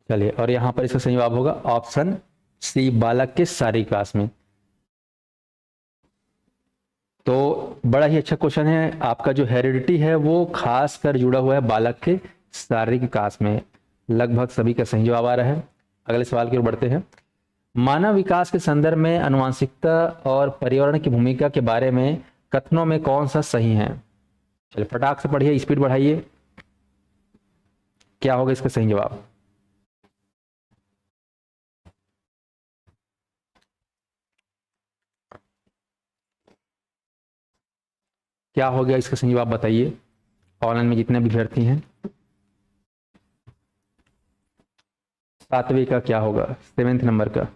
चलिए, और यहां पर इसका सही जवाब होगा ऑप्शन सी बालक के शारीरिक विकास में। तो बड़ा ही अच्छा क्वेश्चन है। आपका जो हेरिडिटी है वो खास कर जुड़ा हुआ है बालक के शारीरिक विकास में। लगभग सभी का सही जवाब आ रहा है। अगले सवाल की ओर बढ़ते हैं। मानव विकास के संदर्भ में आनुवंशिकता और पर्यावरण की भूमिका के बारे में कथनों में कौन सा सही है? चलिए फटाक से पढ़िए, स्पीड बढ़ाइए। क्या होगा इसका सही जवाब? क्या हो गया इसका सही जवाब बताइए, ऑनलाइन में जितने विद्यार्थी हैं। 7वें का क्या होगा, 7वें नंबर का।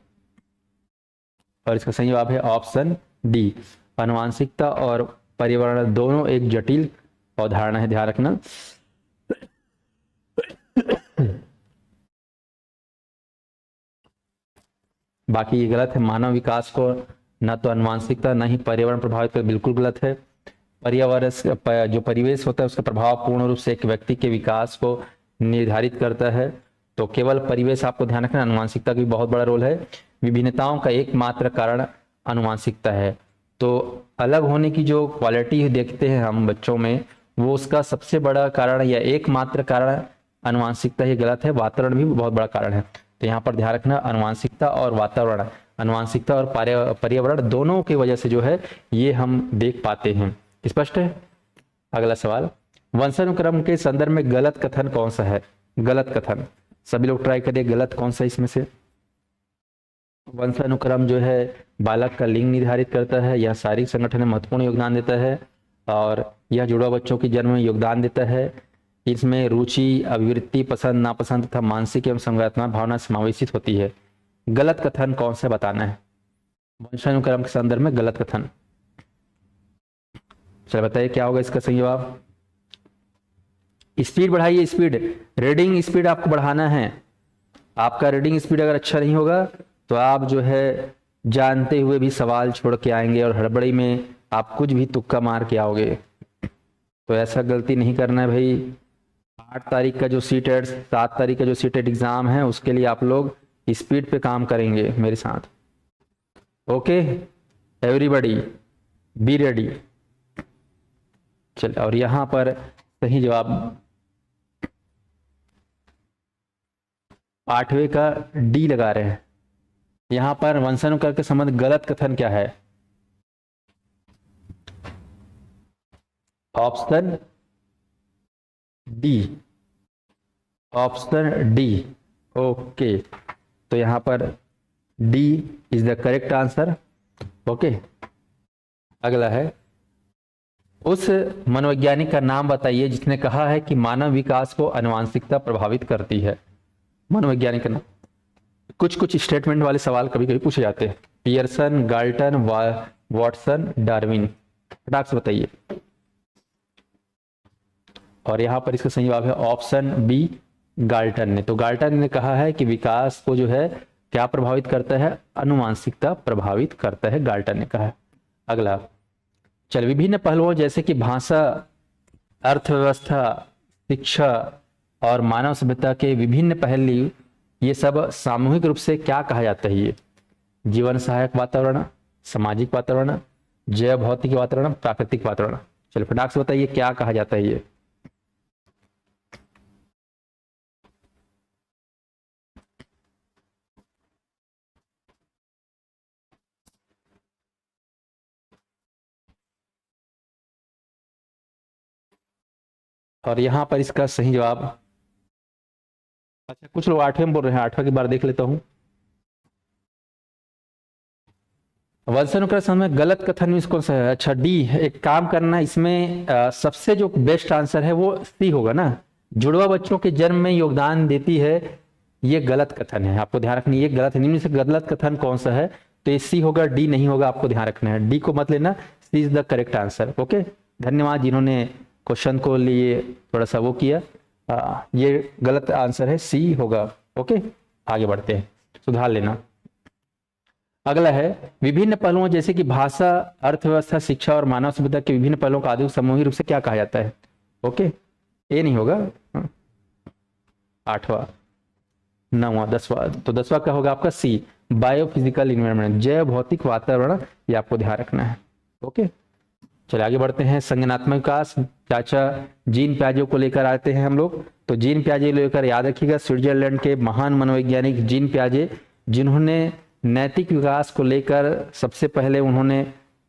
और इसका सही जवाब है ऑप्शन डी, आनुवंशिकता और पर्यावरण दोनों एक जटिल अवधारणा है, ध्यान रखना। बाकी ये गलत है, मानव विकास को न तो आनुवंशिकता न ही पर्यावरण प्रभावित कर, बिल्कुल गलत है। पर्यावरण जो परिवेश होता है उसका प्रभाव पूर्ण रूप से एक व्यक्ति के विकास को निर्धारित करता है। तो केवल परिवेश आपको ध्यान रखना, आनुवंशिकता का भी बहुत बड़ा रोल है। विभिन्नताओं का एकमात्र कारण आनुवंशिकता है। तो अलग होने की जो क्वालिटी देखते हैं हम बच्चों में, वो उसका सबसे बड़ा कारण या एकमात्र कारण आनुवंशिकता ही गलत है। वातावरण भी बहुत बड़ा कारण है। तो यहाँ पर ध्यान रखना, आनुवंशिकता और वातावरण, आनुवंशिकता और पर्यावरण दोनों की वजह से जो है ये हम देख पाते हैं। स्पष्ट है। अगला सवाल, वंशानुक्रम के संदर्भ में गलत कथन कौन सा है? गलत कथन, सभी लोग ट्राई करिए, गलत कौन सा इसमें से। वंशानुक्रम जो है बालक का लिंग निर्धारित करता है, यह शारीरिक संगठन में महत्वपूर्ण योगदान देता है और यह जुड़वा बच्चों की जन्म में योगदान देता है। इसमें रुचि, अभिवृत्ति, पसंद नापसंद तथा मानसिक एवं संज्ञानात्मक भावना समावेशित होती है। गलत कथन कौन सा बताना है वंशानुक्रम के संदर्भ में? गलत कथन, चलो बताइए क्या होगा इसका सही जवाब। स्पीड बढ़ाइए, स्पीड, रीडिंग स्पीड आपको बढ़ाना है। आपका रीडिंग स्पीड अगर अच्छा नहीं होगा तो आप जो है जानते हुए भी सवाल छोड़ के आएंगे और हड़बड़ी में आप कुछ भी तुक्का मार के आओगे। तो ऐसा गलती नहीं करना है भाई। 8 तारीख का जो सीटेट, 7 तारीख का जो सीटेट एग्जाम है उसके लिए आप लोग स्पीड पे काम करेंगे मेरे साथ। Okay everybody be ready. चलिए, और यहां पर सही जवाब 8वें का डी लगा रहे हैं। यहां पर वंशानुक्रम के संबंध गलत कथन क्या है? Option D, option D. Okay, तो यहां पर D is the correct answer. Okay, अगला है, उस मनोवैज्ञानिक का नाम बताइए जिसने कहा है कि मानव विकास को आनुवंशिकता प्रभावित करती है। मनोवैज्ञानिक का नाम, कुछ कुछ स्टेटमेंट वाले सवाल कभी कभी पूछे जाते हैं। पियर्सन, गाल्टन, वॉटसन, डार्विन, फटाक से बताइए। और यहां पर इसका सही जवाब है ऑप्शन बी, गाल्टन ने। तो गाल्टन ने कहा है कि विकास को जो है क्या प्रभावित करता है, अनुवांशिकता प्रभावित करता है, गाल्टन ने कहा है। अगला, चल, विभिन्न पहलुओं जैसे कि भाषा, अर्थव्यवस्था, शिक्षा और मानव सभ्यता के विभिन्न पहलू, ये सब सामूहिक रूप से क्या कहा जाता है? ये जीवन सहायक वातावरण, सामाजिक वातावरण, जैव भौतिक वातावरण, प्राकृतिक वातावरण। चलिए फटाक से बताइए क्या कहा जाता है ये। और यहां पर इसका सही जवाब, अच्छा कुछ लोग 8वें में बोल रहे हैं, 8वां की बार देख लेता हूं। वंशानुक्रम समय गलत कथन में कौन सा है? अच्छा डी। एक काम करना, इसमें सबसे जो बेस्ट आंसर है वो सी होगा ना, जुड़वा बच्चों के जन्म में योगदान देती है, ये गलत कथन है, आपको ध्यान रखना, ये गलत है। निम्न से गलत कथन कौन सा है? तो ये सी होगा, डी नहीं होगा, आपको ध्यान रखना है, डी को मत लेना, C is the correct answer. Okay, धन्यवाद जिन्होंने क्वेश्चन को लिए थोड़ा सा वो किया। ये गलत आंसर है, सी होगा। ओके, आगे बढ़ते हैं, सुधार लेना। अगला है, विभिन्न पहलुओं जैसे कि भाषा, अर्थव्यवस्था, शिक्षा और मानव सभ्यता के विभिन्न पहलुओं का आदि सामूहिक रूप से क्या कहा जाता है? ओके, ए नहीं होगा, 8वां, 9वां, 10वां। तो 10वां क्या होगा आपका? सी, बायोफिजिकल इन्वायरमेंट, जैव भौतिक वातावरण, ये आपको ध्यान रखना है। ओके, चलिए आगे बढ़ते हैं। संज्ञानात्मक विकास, चाचा जीन प्याजे को लेकर आते हैं हम लोग। तो जीन प्याजे लेकर याद रखिएगा, स्विट्जरलैंड के महान मनोवैज्ञानिक जीन प्याजे, जिन्होंने नैतिक विकास को लेकर सबसे पहले उन्होंने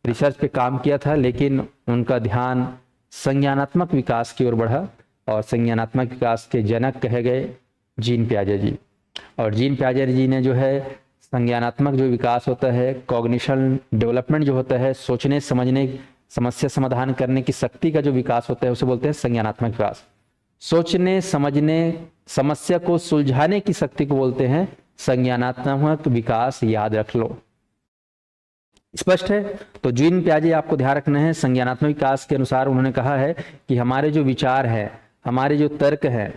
रिसर्च पे काम किया था, लेकिन उनका ध्यान संज्ञानात्मक विकास की ओर बढ़ा और संज्ञानात्मक विकास के जनक कहे गए जीन प्याजे जी। और जीन प्याजे जी ने जो है संज्ञानात्मक जो विकास होता है, कॉग्निशन डेवलपमेंट जो होता है, सोचने समझने, समस्या समाधान करने की शक्ति का जो विकास होता है, उसे बोलते हैं संज्ञानात्मक विकास। सोचने समझने, समस्या को सुलझाने की शक्ति को बोलते हैं संज्ञानात्मक विकास, याद रख लो। स्पष्ट है? तो जीन प्याजे आपको ध्यान रखना है, संज्ञानात्मक विकास के अनुसार उन्होंने कहा है कि हमारे जो विचार है, हमारे जो तर्क है,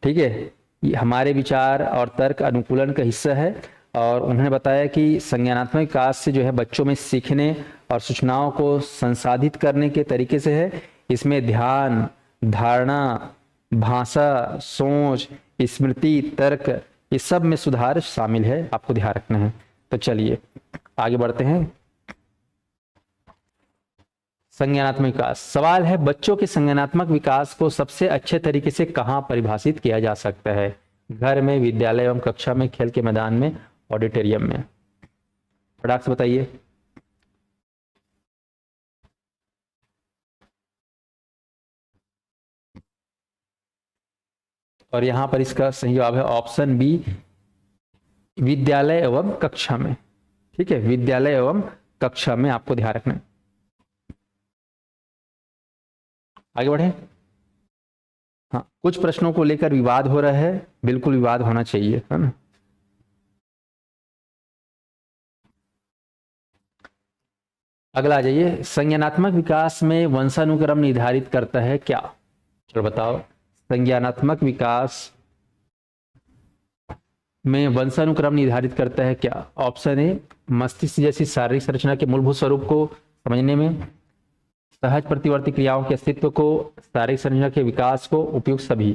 ठीक है, हमारे विचार और तर्क अनुकूलन का हिस्सा है। और उन्होंने बताया कि संज्ञानात्मक विकास से जो है बच्चों में सीखने और सूचनाओं को संसाधित करने के तरीके से है। इसमें ध्यान, धारणा, भाषा, सोच, स्मृति, तर्क, इस सब में सुधार शामिल है, आपको ध्यान रखना है। तो चलिए आगे बढ़ते हैं। संज्ञानात्मक विकास, सवाल है बच्चों के संज्ञानात्मक विकास को सबसे अच्छे तरीके से कहां परिभाषित किया जा सकता है? घर में, विद्यालय एवं कक्षा में, खेल के मैदान में, ऑडिटोरियम में? फटाक से बताइए। और यहां पर इसका सही जवाब है ऑप्शन बी, विद्यालय एवं कक्षा में। ठीक है, विद्यालय एवं कक्षा में, आपको ध्यान रखना है। आगे बढ़े। हाँ, कुछ प्रश्नों को लेकर विवाद हो रहा है, बिल्कुल विवाद होना चाहिए, है ना। अगला आ जाइए, संज्ञानात्मक विकास में वंशानुक्रम निर्धारित करता है क्या? चलो बताओ, संज्ञानात्मक विकास में वंशानुक्रम निर्धारित करता है क्या? ऑप्शन ए, मस्तिष्क जैसी शारीरिक संरचना के मूलभूत स्वरूप को समझने में, सहज प्रतिवर्ती क्रियाओं के अस्तित्व को, शारीरिक संरचना के विकास को, उपयुक्त सभी।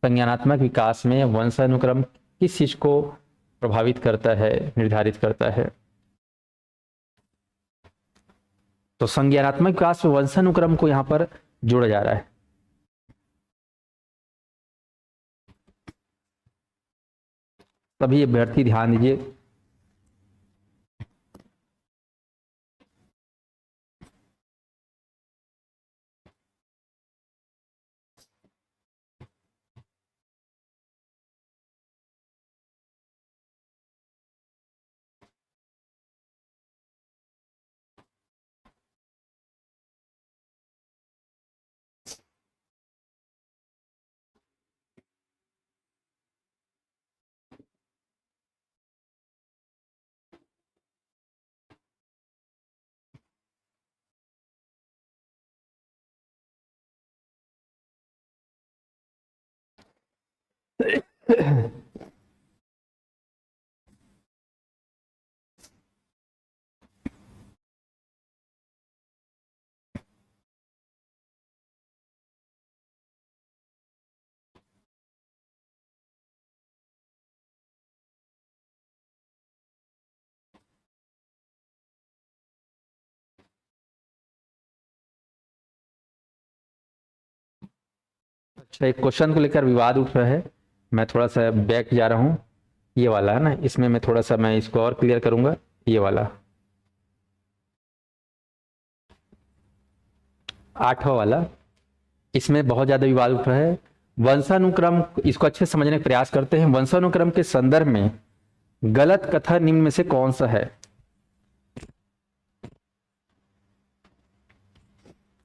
संज्ञानात्मक विकास में वंशानुक्रम किस चीज को प्रभावित करता है, निर्धारित करता है? तो संज्ञानात्मक विकास में वंशानुक्रम को यहां पर जोड़ा जा रहा है। सभी अभ्यर्थी ध्यान दीजिए। अच्छा, एक क्वेश्चन को लेकर विवाद उठ रहा है, मैं थोड़ा सा बैक जा रहा हूँ। ये वाला है ना, इसमें मैं थोड़ा सा मैं इसको और क्लियर करूंगा। ये वाला 8वां वाला, इसमें बहुत ज्यादा विवाद उठ रहा है। वंशानुक्रम, इसको अच्छे से समझने का प्रयास करते हैं। वंशानुक्रम के संदर्भ में गलत कथन निम्न में से कौन सा है?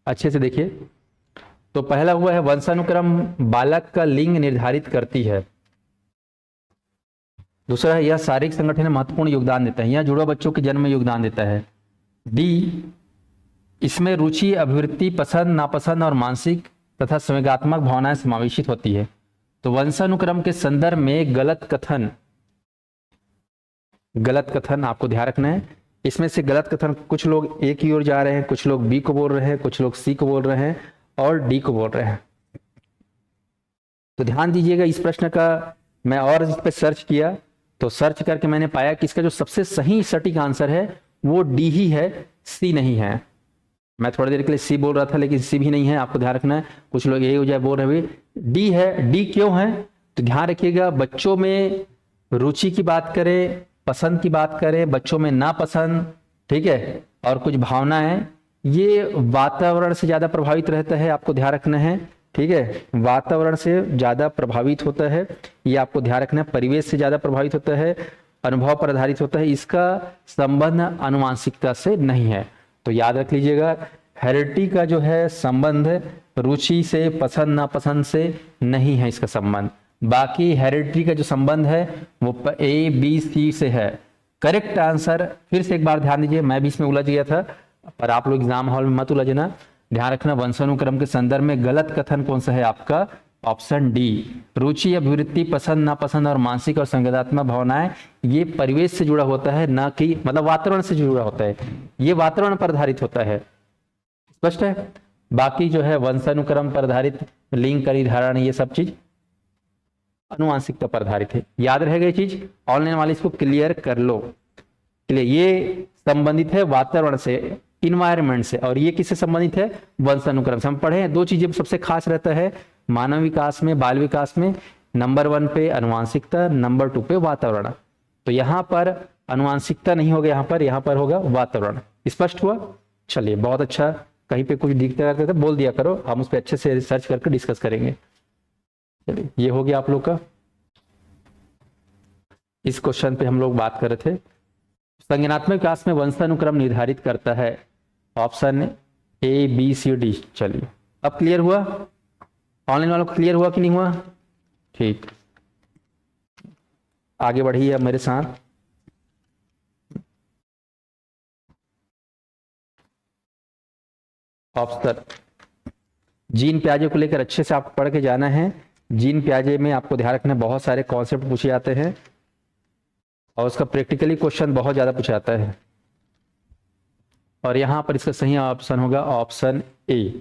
अच्छे से देखिए। तो पहला हुआ है, वंशानुक्रम बालक का लिंग निर्धारित करती है। दूसरा है, यह शारीरिक संगठन में महत्वपूर्ण योगदान देता है, यह जुड़वा बच्चों के जन्म में योगदान देता है। डी, इसमें रुचि, अभिवृत्ति, पसंद, नापसंद और मानसिक तथा संवेगात्मक भावनाएं समावेशित होती है। तो वंशानुक्रम के संदर्भ में गलत कथन आपको ध्यान रखना है। इसमें से गलत कथन, कुछ लोग ए की ओर जा रहे हैं, कुछ लोग बी को बोल रहे हैं, कुछ लोग सी को बोल रहे हैं और डी को बोल रहे हैं। तो ध्यान दीजिएगा, इस प्रश्न का मैं और इस पर सर्च किया, तो सर्च करके मैंने पाया कि इसका जो सबसे सही सटीक आंसर है वो डी ही है, सी नहीं है। मैं थोड़ी देर के लिए सी बोल रहा था, लेकिन सी भी नहीं है, आपको ध्यान रखना है। कुछ लोग ए हो जाए बोल रहे हैं, डी है। डी क्यों है? तो ध्यान रखिएगा, बच्चों में रुचि की बात करें, पसंद की बात करें, बच्चों में नापसंद, ठीक है, और कुछ भावनाएं, ये वातावरण से ज्यादा प्रभावित रहता है, आपको ध्यान रखना है। ठीक है, वातावरण से ज्यादा प्रभावित होता है, ये आपको ध्यान रखना है। परिवेश से ज्यादा प्रभावित होता है, अनुभव पर आधारित होता है, इसका संबंध आनुवांशिकता से नहीं है। तो याद रख लीजिएगा, हेरिडिटी का जो है संबंध रुचि से, पसंद नापसंद से नहीं है इसका संबंध। बाकी हेरिडिटी का जो संबंध है वो ए बी सी से है। करेक्ट आंसर, फिर से एक बार ध्यान दीजिए, मैं भी इसमें उलझ गया था, पर आप लोग एग्जाम हॉल में मत उलझना, ध्यान रखना। वंशानुक्रम के संदर्भ में गलत कथन कौन सा है आपका? Option D. रुचि, अभिवृत्ति, पसंद नापसंद और मानसिक और संवेदनात्मक भावनाएं, ये परिवेश से जुड़ा होता है, ना कि मतलब वातावरण से जुड़ा होता है, ये वातावरण पर आधारित होता है। स्पष्ट है? बाकी जो है वंशानुक्रम पर आधारित, लिंग, करी, धारण, ये सब चीज अनुवांशिकता पर आधारित है। याद रहेगा ये चीज, ऑनलाइन वाले इसको क्लियर कर लो। क्लियर, ये संबंधित है वातावरण से, इन्वायरमेंट से, और ये किससे संबंधित है? वंशानुक्रम से। हम पढ़े हैं, दो चीजें सबसे खास रहता है मानव विकास में, बाल विकास में, नंबर 1 पे अनुवांशिकता, नंबर 2 पे वातावरण। तो यहाँ पर अनुवांशिकता नहीं होगा, यहाँ पर होगा वातावरण। स्पष्ट हुआ? चलिए, बहुत अच्छा। कहीं पे कुछ दिखता रहता है बोल दिया करो, हम उस पर अच्छे से रिसर्च करके डिस्कस करेंगे। चलिए, ये हो गया आप लोग का। इस क्वेश्चन पे हम लोग बात कर रहे थे, संज्ञानात्मक विकास में वंशानुक्रम निर्धारित करता है। Option A B C D. चलिए, अब क्लियर हुआ? ऑनलाइन वालों को क्लियर हुआ कि नहीं हुआ? ठीक, आगे बढ़िए अब मेरे साथ। ऑप्शन जीन प्याजे को लेकर अच्छे से आपको पढ़ के जाना है। जीन प्याजे में आपको ध्यान रखना, बहुत सारे कॉन्सेप्ट पूछे जाते हैं और उसका प्रैक्टिकली क्वेश्चन बहुत ज्यादा पूछा जाता है। और यहां पर इसका सही ऑप्शन होगा ऑप्शन ए।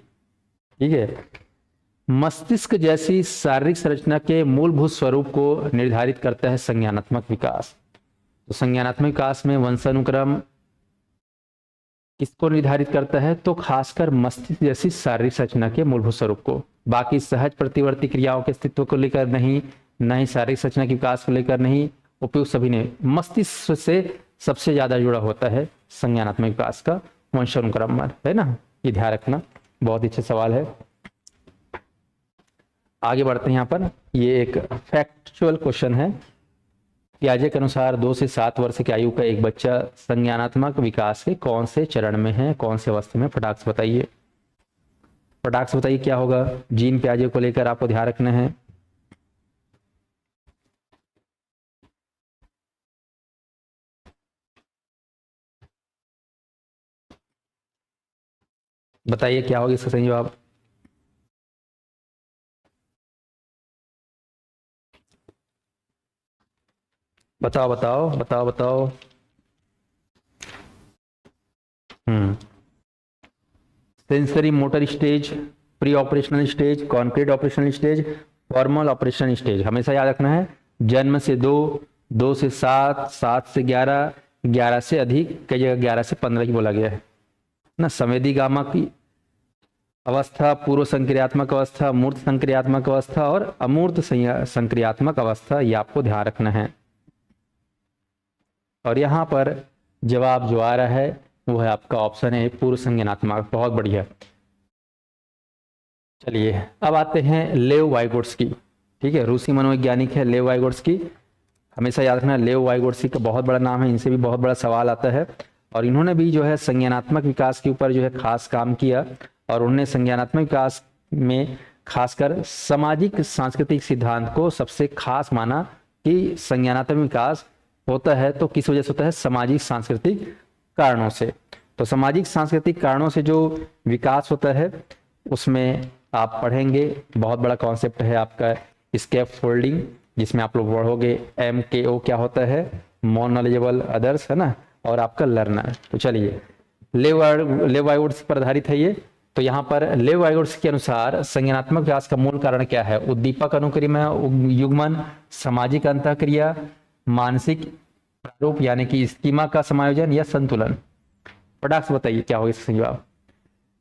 ठीक है, मस्तिष्क जैसी शारीरिक संरचना के मूलभूत स्वरूप को निर्धारित करता है संज्ञानात्मक विकास। तो संज्ञानात्मक विकास में वंशानुक्रम किसको निर्धारित करता है? तो खासकर मस्तिष्क जैसी शारीरिक संरचना के मूलभूत स्वरूप को। बाकी सहज प्रतिवर्ती क्रियाओं के अस्तित्व को लेकर नहीं, न ही शारीरिक संरचना के विकास को लेकर नहीं, उपयुक्त सभी ने। मस्तिष्क से सबसे ज्यादा जुड़ा होता है संज्ञानात्मक विकास का वंशानुक्रम, है ना? ये ध्यान रखना, बहुत ही अच्छा सवाल है। आगे बढ़ते हैं। यहाँ पर ये एक फैक्चुअल क्वेश्चन है। पियाजे के अनुसार 2 से 7 वर्ष की आयु का एक बच्चा संज्ञानात्मक विकास के कौन से चरण में है, कौन से अवस्था में? फटाक से बताइए, फटाक से बताइए क्या होगा। जीन पियाजे को लेकर आपको ध्यान रखना है। बताइए क्या होगा इसका सही जवाब। बताओ बताओ बताओ बताओ। Sensory motor stage, pre operational stage, concrete operational stage, formal operation stage. हमेशा याद रखना है, जन्म से 2, 2 से 7, 7 से 11, 11 से अधिक, कई जगह 11 से 15 की बोला गया है ना। संवेदी गामा की अवस्था, पूर्व संक्रियात्मक अवस्था, मूर्त संक्रियात्मक अवस्था और अमूर्त संक्रियात्मक अवस्था, ये आपको ध्यान रखना है। और यहाँ पर जवाब जो आ रहा है वो है आपका ऑप्शन है पूर्व संज्ञानात्मक। बहुत बढ़िया। चलिए अब आते हैं लेव वाइगोट्स्की। ठीक है, रूसी मनोवैज्ञानिक है लेव वाइगोट्स्की। हमेशा याद रखना, लेव वाइगोट्स्की का बहुत बड़ा नाम है, इनसे भी बहुत बड़ा सवाल आता है। और इन्होंने भी जो है संज्ञानात्मक विकास के ऊपर जो है खास काम किया। और उन्होंने संज्ञानात्मक विकास में खासकर सामाजिक सांस्कृतिक सिद्धांत को सबसे खास माना कि संज्ञानात्मक विकास होता है तो किस वजह से होता है, सामाजिक सांस्कृतिक कारणों से। तो सामाजिक सांस्कृतिक कारणों से जो विकास होता है उसमें आप पढ़ेंगे, बहुत बड़ा कॉन्सेप्ट है आपका स्कैफ फोल्डिंग, जिसमें आप लोग पढ़ोगे MKO क्या होता है, मोर नॉलेजेबल अदर्स, है ना, और आपका लर्नर। तो चलिए, लेव वाइगोट्स्की पर आधारित है ये। तो यहाँ पर लेव वाइगोट्स्की के अनुसार संज्ञानात्मक विकास का मूल कारण क्या है, उद्दीपक अनुक्रिया युग्मन, सामाजिक अंतःक्रिया, मानसिक प्रारूप यानी कि स्कीमा का समायोजन या संतुलन। फटाक से बताइए क्या होगा इसका जवाब।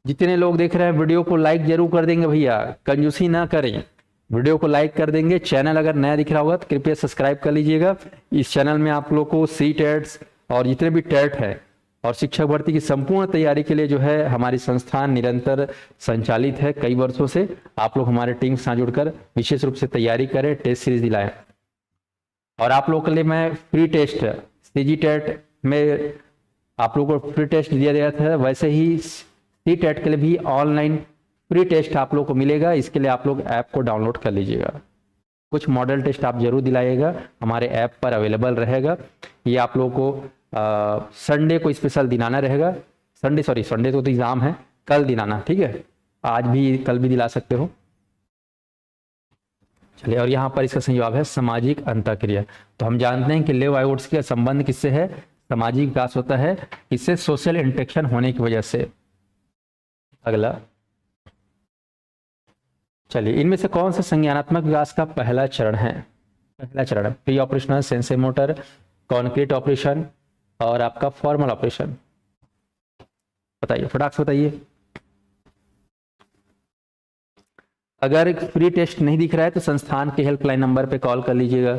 जितने लोग देख रहे हैं वीडियो को लाइक जरूर कर देंगे भैया, कंजूसी ना करें, वीडियो को लाइक कर देंगे। चैनल अगर नया दिख रहा होगा तो कृपया सब्सक्राइब कर लीजिएगा। इस चैनल में आप लोग को सी टेट्स और जितने भी टेट है और शिक्षक भर्ती की संपूर्ण तैयारी के लिए जो है हमारी संस्थान निरंतर संचालित है कई वर्षों से। आप लोग हमारे टीम के साथ जुड़कर विशेष रूप से तैयारी करें, टेस्ट सीरीज दिलाएं। और आप लोगों के लिए मैं फ्री टेस्ट CG टेट में आप लोगों को फ्री टेस्ट दिया गया था, वैसे ही सी टेट के लिए भी ऑनलाइन फ्री टेस्ट आप लोग को मिलेगा। इसके लिए आप लोग ऐप को डाउनलोड कर लीजिएगा। कुछ मॉडल टेस्ट आप जरूर दिलाइएगा, हमारे ऐप पर अवेलेबल रहेगा। ये आप लोगों को संडे को स्पेशल दिलाना रहेगा। संडे तो एग्जाम है, कल दिलाना, ठीक है, आज भी कल भी दिला सकते हो। चलिए, और यहाँ पर इसका सही जवाब है सामाजिक अंतःक्रिया। तो हम जानते हैं कि लेव वाइगोट्स्की का संबंध किससे है, सामाजिक विकास होता है, इससे सोशल इंटरेक्शन होने की वजह से। अगला, चलिए, इनमें से कौन सा संज्ञानात्मक विकास का पहला चरण है। पहला चरण pre operational, sensory motor, concrete operation और आपका फॉर्मल ऑपरेशन। बताइए, फटाक से बताइए। अगर फ्री टेस्ट नहीं दिख रहा है तो संस्थान के हेल्पलाइन नंबर पे कॉल कर लीजिएगा,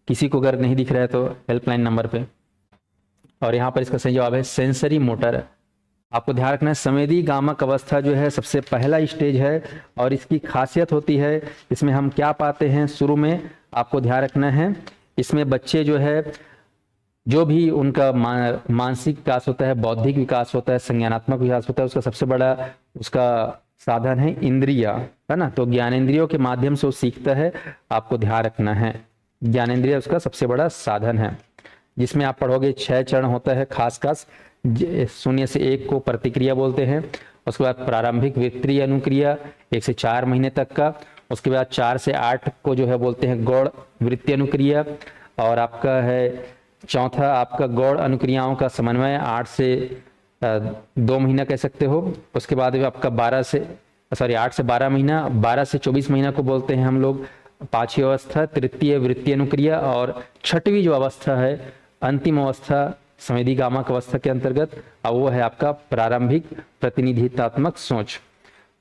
किसी को अगर नहीं दिख रहा है तो हेल्पलाइन नंबर पे। और यहाँ पर इसका सही जवाब है सेंसरी मोटर। आपको ध्यान रखना है, संवेदी गामक अवस्था जो है सबसे पहला स्टेज है और इसकी खासियत होती है, इसमें हम क्या पाते हैं शुरू में, आपको ध्यान रखना है, इसमें बच्चे जो है जो भी उनका मानसिक विकास होता है, बौद्धिक विकास होता है, संज्ञानात्मक विकास होता है, उसका सबसे बड़ा उसका साधन है इंद्रिया, है ना। तो ज्ञानेंद्रियों के माध्यम से वो सीखता है, आपको ध्यान रखना है, ज्ञानेंद्रिय उसका सबसे बड़ा साधन है। जिसमें आप पढ़ोगे 6 चरण होता है, खास 0 से 1 को प्रतिक्रिया बोलते हैं। उसके बाद प्रारंभिक वित्तीय अनुक्रिया 1 से 4 महीने तक का। उसके बाद 4 से 8 को जो है बोलते हैं गौड़ वृत्तीय अनुक्रिया। और आपका है चौथा आपका गौड़ अनुक्रियाओं का समन्वय 8 से 2 महीना कह सकते हो। उसके बाद आपका 8 से 12 महीना, 12 से 24 महीना को बोलते हैं हम लोग 5वीं अवस्था तृतीय वृत्तीय अनुक्रिया। और 6वीं जो अवस्था है, अंतिम अवस्था संवेदी गामक अवस्था के अंतर्गत, अब वो है आपका प्रारंभिक प्रतिनिधित्वात्मक सोच।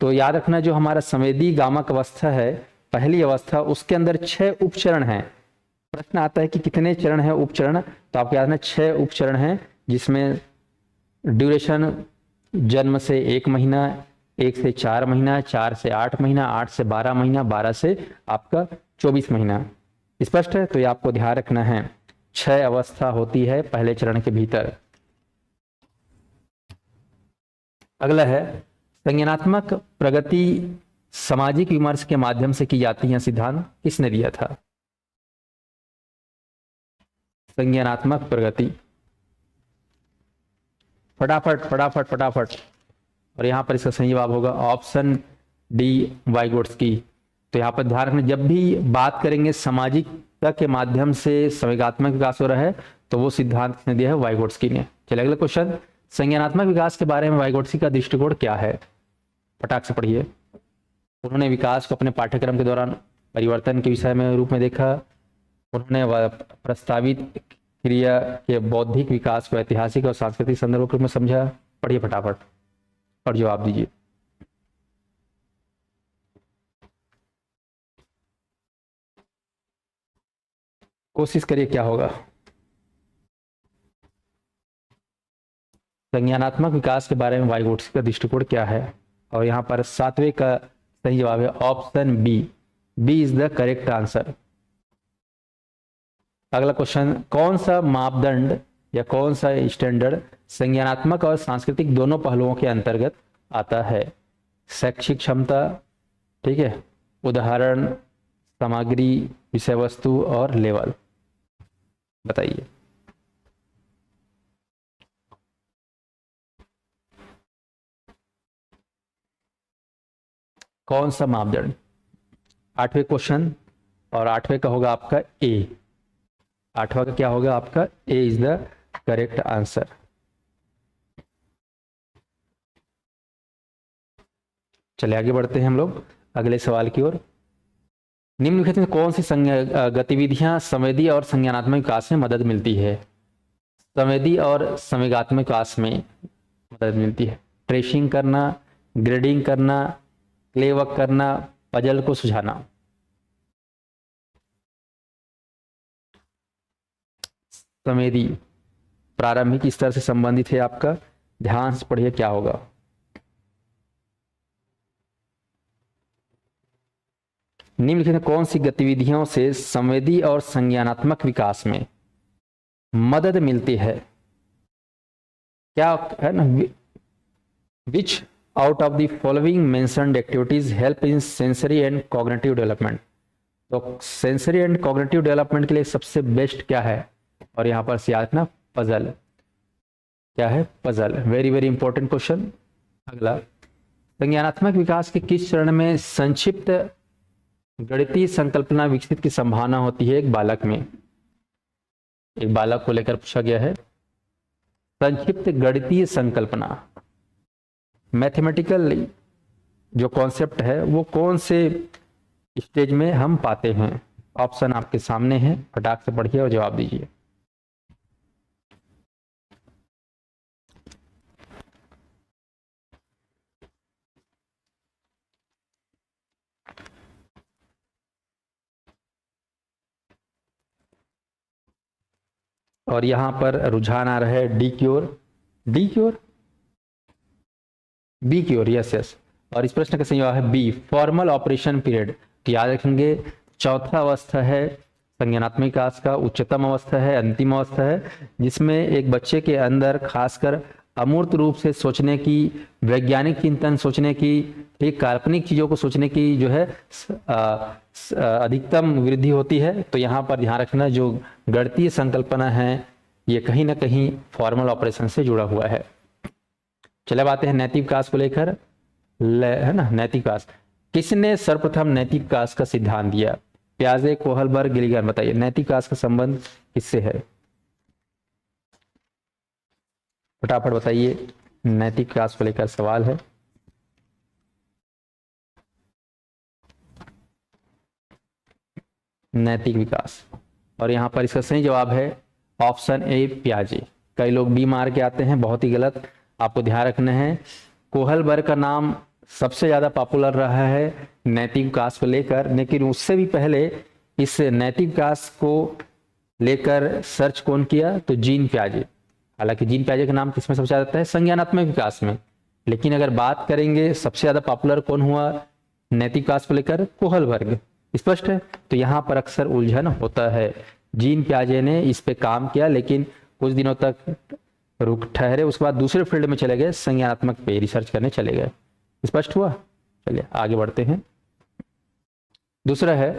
तो याद रखना, जो हमारा संवेदी गामक अवस्था है पहली अवस्था, उसके अंदर 6 उपचरण हैं। प्रश्न आता है कि कितने चरण है उपचरण, तो आपको याद रखना 6 उपचरण हैं, जिसमें ड्यूरेशन जन्म से 1 महीना, 1 से 4 महीना, 4 से 8 महीना, 8 से 12 महीना, 12 से आपका 24 महीना। स्पष्ट है, तो ये आपको ध्यान रखना है, 6 अवस्था होती है पहले चरण के भीतर। अगला है संज्ञानात्मक प्रगति सामाजिक विमर्श के माध्यम से की जाती है, सिद्धांत किसने दिया था। संज्ञानात्मक प्रगति, फटाफट फटाफट फटाफट। और यहां पर इसका सही जवाब होगा ऑप्शन डी वाइगोट्स्की। तो यहाँ पर ध्यान रखना, जब भी बात करेंगे सामाजिकता के माध्यम से संवेगात्मक विकास हो रहा है तो वो सिद्धांत किसने दिया है? वाइगोट्स्की ने। चलिए अगला क्वेश्चन, संज्ञानात्मक विकास के बारे में वाइगोट्स्की का दृष्टिकोण क्या है? फटाक से पढ़िए। उन्होंने विकास को अपने पाठ्यक्रम के दौरान परिवर्तन के विषय में रूप में देखा। उन्होंने प्रस्तावित क्रिया के बौद्धिक विकास को ऐतिहासिक और सांस्कृतिक संदर्भ के रूप में समझा। पढ़िए फटाफट और जवाब दीजिए। कोशिश करिए, क्या होगा? संज्ञानात्मक विकास के बारे में वाइगोट्स्की का दृष्टिकोण क्या है? और यहाँ पर 7वें का सही जवाब है option B. B is the correct answer. अगला क्वेश्चन, कौन सा मापदंड या कौन सा स्टैंडर्ड संज्ञानात्मक और सांस्कृतिक दोनों पहलुओं के अंतर्गत आता है? शैक्षिक क्षमता, ठीक है, उदाहरण, सामग्री, विषय वस्तु और लेवल। बताइए। कौन सा मापदंड? 8वें क्वेश्चन, और 8वें का होगा आपका ए। 8वां का क्या होगा आपका? ए इज द करेक्ट आंसर। चलिए आगे बढ़ते हैं हम लोग अगले सवाल की ओर। निम्नलिखित में कौन सी गतिविधियां संवेदी और संज्ञानात्मक विकास में मदद मिलती है? संवेदी और संवेगात्मक विकास में मदद मिलती है। ट्रेसिंग करना, ग्रेडिंग करना, क्ले वर्क करना, पजल को सुलझाना। संवेदी प्रारंभिक स्तर से संबंधित है आपका। ध्यान से पढ़िए क्या होगा। निम्नलिखित में कौन सी गतिविधियों से संवेदी और संज्ञानात्मक विकास में मदद मिलती है? क्या है ना, विच out of the following mentioned activities help in sensory and cognitive development? तो सेंसरी एंड कॉग्निटिव डेवलपमेंट के लिए सबसे बेस्ट क्या है? और यहां पर से याद रखना पजल। क्या है? Puzzle. Very very important question. अगला, संज्ञानात्मक विकास के किस चरण में संक्षिप्त गणितीय संकल्पना विकसित की संभावना होती है एक बालक में? एक बालक को लेकर पूछा गया है। संक्षिप्त गणितीय संकल्पना, मैथमेटिकल जो कॉन्सेप्ट है वो कौन से स्टेज में हम पाते हैं? ऑप्शन आपके सामने है, फटाक से पढ़िए और जवाब दीजिए। और यहां पर रुझान आ रहा है डी की ओर। डी की ओर, बी की ओर, यस यस। और इस प्रश्न का सही जवाब है बी, फॉर्मल ऑपरेशन पीरियड। तो याद रखेंगे, चौथा अवस्था है संज्ञानात्मक विकास का, उच्चतम अवस्था है, अंतिम अवस्था है, जिसमें एक बच्चे के अंदर खासकर अमूर्त रूप से सोचने की, वैज्ञानिक चिंतन सोचने की, एक काल्पनिक चीजों को सोचने की जो है अधिकतम वृद्धि होती है। तो यहाँ पर ध्यान रखना, जो गणितीय संकल्पना है ये कहीं ना कहीं फॉर्मल ऑपरेशन से जुड़ा हुआ है। चले अब आते हैं नैतिक विकास को लेकर, है ना। नैतिक विकास, किसने सर्वप्रथम नैतिक विकास का सिद्धांत दिया? प्याजे, कोहलबर्ग, गिलिगन। बताइए नैतिक विकास का संबंध किससे है? फटाफट बताइए, नैतिक विकास को लेकर सवाल है। नैतिक विकास, और यहां पर इसका सही जवाब है ऑप्शन ए, प्याजे। कई लोग बी मार के आते हैं, बहुत ही गलत। आपको ध्यान रखना है, कोहलबर्ग का नाम सबसे ज्यादा पॉपुलर रहा है नैतिक विकास को लेकर, लेकिन उससे भी पहले इस नैतिक विकास को लेकर सर्च कौन किया? तो जीन प्याजे। हालांकि जीन प्याजे का नाम किसमें सबसे ज्यादा आता है? संज्ञानात्मक विकास में। लेकिन अगर बात करेंगे सबसे ज्यादा पॉपुलर कौन हुआ नैतिक विकास को लेकर? कोहलबर्ग। स्पष्ट है। तो यहाँ पर अक्सर उलझन होता है। जीन प्याजे ने इस पे काम किया, लेकिन कुछ दिनों तक रुक ठहरे, उसके बाद दूसरे फील्ड में चले गए, संज्ञानात्मक पे रिसर्च करने चले गए। स्पष्ट हुआ? चलिए आगे बढ़ते हैं। दूसरा है,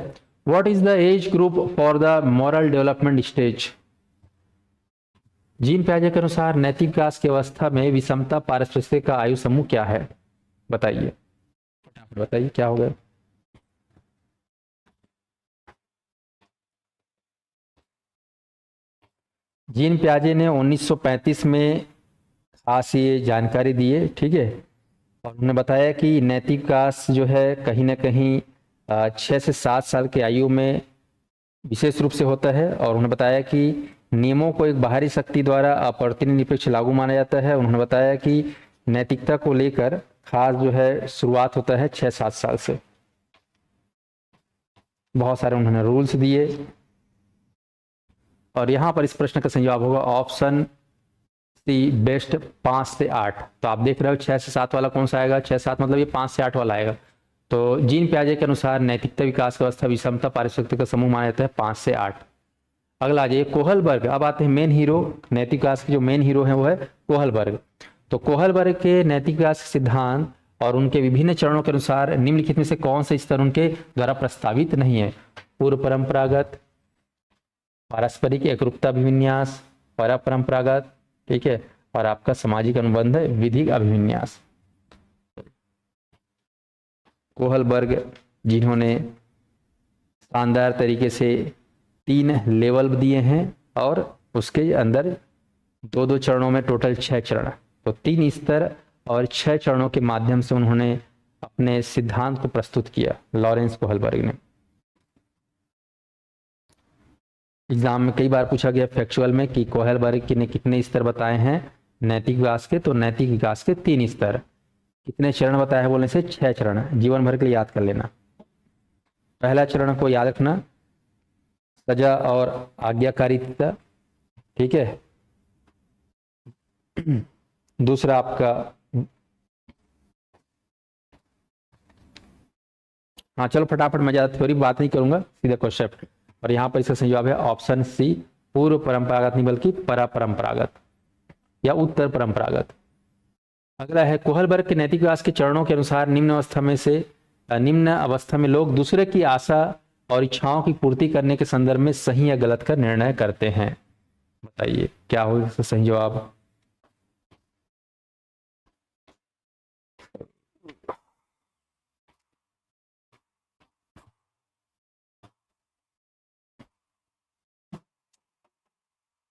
what is the age group for the moral development stage? Jean प्याजे के अनुसार नैतिक विकास की अवस्था में विषमता पारिस्थितिक का आयु समूह क्या है? बताइए, बताइए क्या होगा? जीन प्याजे ने 1935 में खास ये जानकारी दी है, ठीक है। और उन्होंने बताया कि नैतिक विकास जो है कहीं ना कहीं 6 से 7 साल की आयु में विशेष रूप से होता है। और उन्होंने बताया कि नियमों को एक बाहरी शक्ति द्वारा अप्रतिनिरपेक्ष लागू माना जाता है। उन्होंने बताया कि नैतिकता को लेकर खास जो है शुरुआत होता है 6-7 साल से। बहुत सारे उन्होंने रूल्स दिए। और यहाँ पर इस प्रश्न का सही जवाब होगा ऑप्शन सी, बेस्ट 5 से 8। तो आप देख रहे हो 6 से 7 वाला कौन सा आएगा, 6-7 मतलब ये 5 से 8 वाला आएगा। तो जीन प्याजे के अनुसार नैतिकता, विकास व्यवस्था, विषमता, पारिस्थितिक का समूह माना जाता है 5 से 8। अगला आ जाइए कोहलबर्ग। अब आते हैं मेन हीरो, नैतिक विकास के जो मेन हीरो है वो है कोहलबर्ग। तो कोहलबर्ग के नैतिक विकास सिद्धांत और उनके विभिन्न चरणों के अनुसार निम्नलिखित में से कौन सा स्तर उनके द्वारा प्रस्तावित नहीं है? पूर्व परंपरागत, पारस्परिक एकरूपता अभिविन्यास, परंपरागत, ठीक है, और आपका सामाजिक अनुबंध विधिक अभिविन्यास। कोहलबर्ग जिन्होंने शानदार तरीके से 3 लेवल दिए हैं और उसके अंदर 2-2 चरणों में टोटल 6 चरण, तो 3 स्तर और 6 चरणों के माध्यम से उन्होंने अपने सिद्धांत को प्रस्तुत किया, लॉरेंस कोहलबर्ग ने। एग्जाम में कई बार पूछा गया फैक्चुअल में कि कोहलबर्ग ने कितने स्तर बताए हैं नैतिक विकास के? तो नैतिक विकास के 3 स्तर। कितने चरण बताया है बोलने से? 6 चरण। जीवन भर के लिए याद कर लेना। पहला चरण को याद रखना, सजा और आज्ञाकारिता, ठीक है। दूसरा आपका, हाँ चलो फटाफट, मैं ज्यादा थ्योरी बात नहीं करूंगा, सीधा क्वेश्चन। और यहाँ पर इसका सही जवाब है ऑप्शन सी, पूर्व परंपरागत नहीं बल्कि परंपरागत या उत्तर परंपरागत। अगला है कोहलबर्ग के नैतिक विकास के चरणों के अनुसार निम्न अवस्था में लोग दूसरे की आशा और इच्छाओं की पूर्ति करने के संदर्भ में सही या गलत का निर्णय करते हैं। बताइए क्या होगा इसका सही जवाब?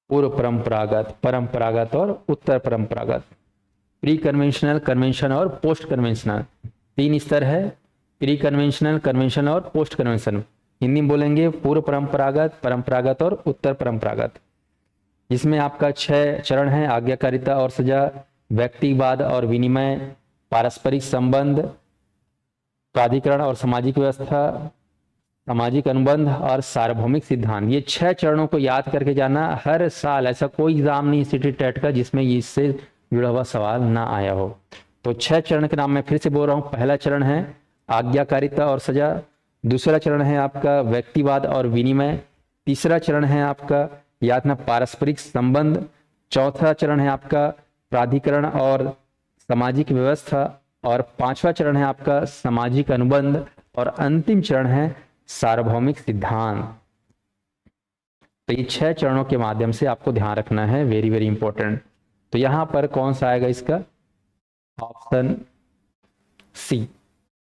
पूर्व परंपरागत, परंपरागत और उत्तर परंपरागत। प्री कन्वेंशनल, कन्वेंशन और पोस्ट कन्वेंशनल, 3 स्तर है, प्री कन्वेंशनल, कन्वेंशन और पोस्ट कन्वेंशन। हिंदी में बोलेंगे पूर्व परंपरागत, परंपरागत और उत्तर परंपरागत। जिसमें आपका 6 चरण है, आज्ञाकारिता और सजा, व्यक्तिवाद और विनिमय, पारस्परिक संबंध, प्राधिकरण और सामाजिक व्यवस्था, सामाजिक अनुबंध और सार्वभौमिक सिद्धांत। ये 6 चरणों को याद करके जाना। हर साल ऐसा कोई एग्जाम नहीं सिटी टेट का जिसमें इससे जुड़ा हुआ सवाल ना आया हो। तो 6 चरण के नाम मैं फिर से बोल रहा हूँ। पहला चरण है आज्ञाकारिता और सजा, दूसरा चरण है आपका व्यक्तिवाद और विनिमय, तीसरा चरण है आपका याद ना पारस्परिक संबंध, चौथा चरण है आपका प्राधिकरण और सामाजिक व्यवस्था, और 5वां चरण है आपका सामाजिक अनुबंध, और अंतिम चरण है सार्वभौमिक सिद्धांत। तो ये 6 चरणों के माध्यम से आपको ध्यान रखना है, वेरी वेरी इंपॉर्टेंट। तो यहां पर कौन सा आएगा इसका? Option C,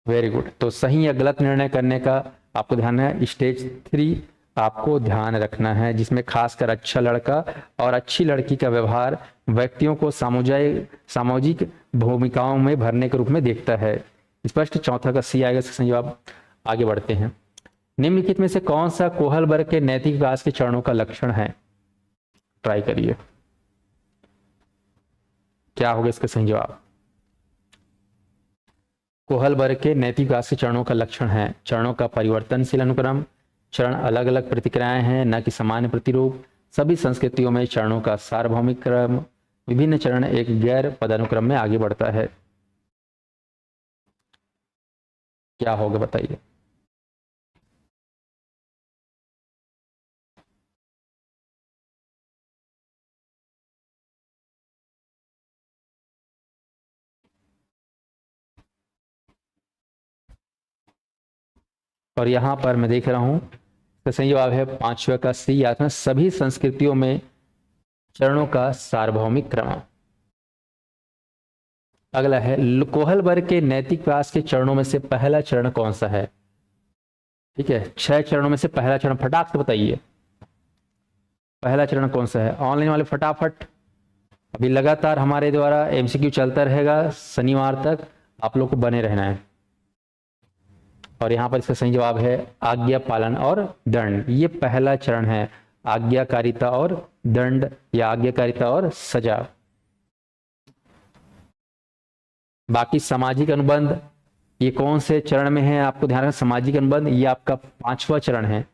very good. तो सही या गलत निर्णय करने का आपको ध्यान है। स्टेज 3 आपको ध्यान रखना है, जिसमें खासकर अच्छा लड़का और अच्छी लड़की का व्यवहार व्यक्तियों को सामाजिक भूमिकाओं में भरने के रूप में देखता है। स्पष्ट। चौथा का सी आएगा इसका सही जवाब। आगे बढ़ते हैं। निम्नलिखित में से कौन सा कोहलबर्ग के नैतिक विकास के चरणों का लक्षण है? ट्राई करिए, क्या होगा इसका सही जवाब? कोहलबर्ग के नैतिक विकास के चरणों का लक्षण है चरणों का परिवर्तनशील अनुक्रम, चरण अलग अलग प्रतिक्रियाएं हैं न कि सामान्य प्रतिरूप, सभी संस्कृतियों में चरणों का सार्वभौमिक क्रम, विभिन्न चरण एक गैर पदानुक्रम में आगे बढ़ता है। क्या होगा बताइए? और यहां पर मैं देख रहा हूं तो सही जवाब है 5वां का सी, याद रखना सभी संस्कृतियों में चरणों का सार्वभौमिक क्रम। अगला है कोहलबर्ग के नैतिक विकास के चरणों में से पहला चरण कौन सा है? ठीक है, 6 चरणों में से पहला चरण फटाक से बताइए। पहला चरण कौन सा है? ऑनलाइन वाले फटाफट, अभी लगातार हमारे द्वारा एमसीक्यू चलता रहेगा, शनिवार तक आप लोग को बने रहना है। और यहाँ पर इसका सही जवाब है आज्ञा पालन और दंड। ये पहला चरण है, आज्ञाकारिता और दंड या आज्ञाकारिता और सजा। बाकी सामाजिक अनुबंध ये कौन से चरण में है? आपको ध्यान रखना, सामाजिक अनुबंध ये आपका 5वां चरण है।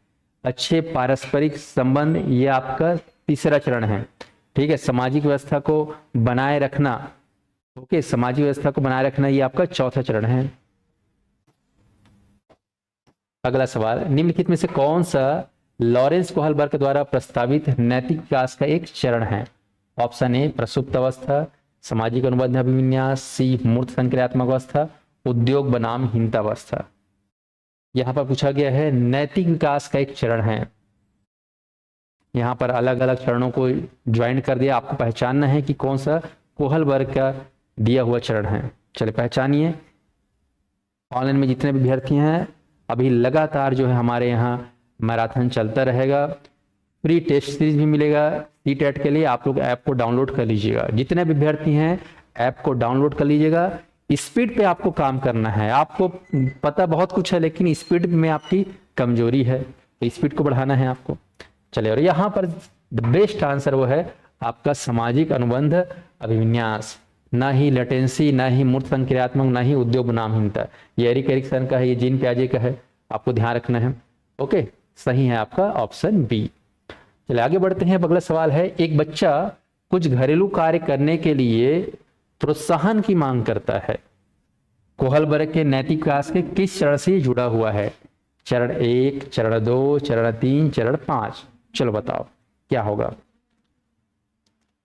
अच्छे पारस्परिक संबंध ये आपका 3रा चरण है। ठीक है, सामाजिक व्यवस्था को बनाए रखना, ओके, सामाजिक व्यवस्था को बनाए रखना ये आपका 4था चरण है। अगला सवाल, निम्नलिखित में से कौन सा लॉरेंस कोहलबर्ग द्वारा प्रस्तावित नैतिक विकास का एक चरण है? ऑप्शन ए प्रसुप्त अवस्था, सामाजिक अनुबंध अभिविन्यास, सी मूर्त संक्रियात्मक अवस्था, उद्योग बनाम हीनतावस्था। यहां पर पूछा गया है नैतिक विकास का एक चरण है। यहां पर अलग अलग चरणों को ज्वाइन कर दिया, आपको पहचानना है कि कौन सा कोहलबर्ग का दिया हुआ चरण है। चलिए पहचानिए। ऑनलाइन में जितने भी विद्यार्थी हैं, अभी लगातार जो है हमारे यहाँ मैराथन चलता रहेगा। फ्री टेस्ट सीरीज भी मिलेगा सीटेट के लिए, आप लोग ऐप को डाउनलोड कर लीजिएगा। जितने भी विद्यार्थी हैं ऐप को डाउनलोड कर लीजिएगा। स्पीड पे आपको काम करना है, आपको पता बहुत कुछ है लेकिन स्पीड में आपकी कमजोरी है, तो स्पीड को बढ़ाना है आपको। चलिए, और यहाँ पर बेस्ट आंसर वो है आपका सामाजिक अनुबंध अभिविन्यास, ना ही लेटेंसी, ना ही मूर्त संक्रियात्मक, ना ही उद्योग बनामहीनता। ये एरिक एरिक्सन का है, ये जीन प्याजे का है, आपको ध्यान रखना है। ओके, सही है आपका ऑप्शन बी। चलिए आगे बढ़ते हैं। अगला सवाल है, एक बच्चा कुछ घरेलू कार्य करने के लिए प्रोत्साहन की मांग करता है, कोहलबर्ग के नैतिक विकास के किस चरण से जुड़ा हुआ है? चरण 1, चरण 2, चरण 3, चरण 5। चलो बताओ क्या होगा,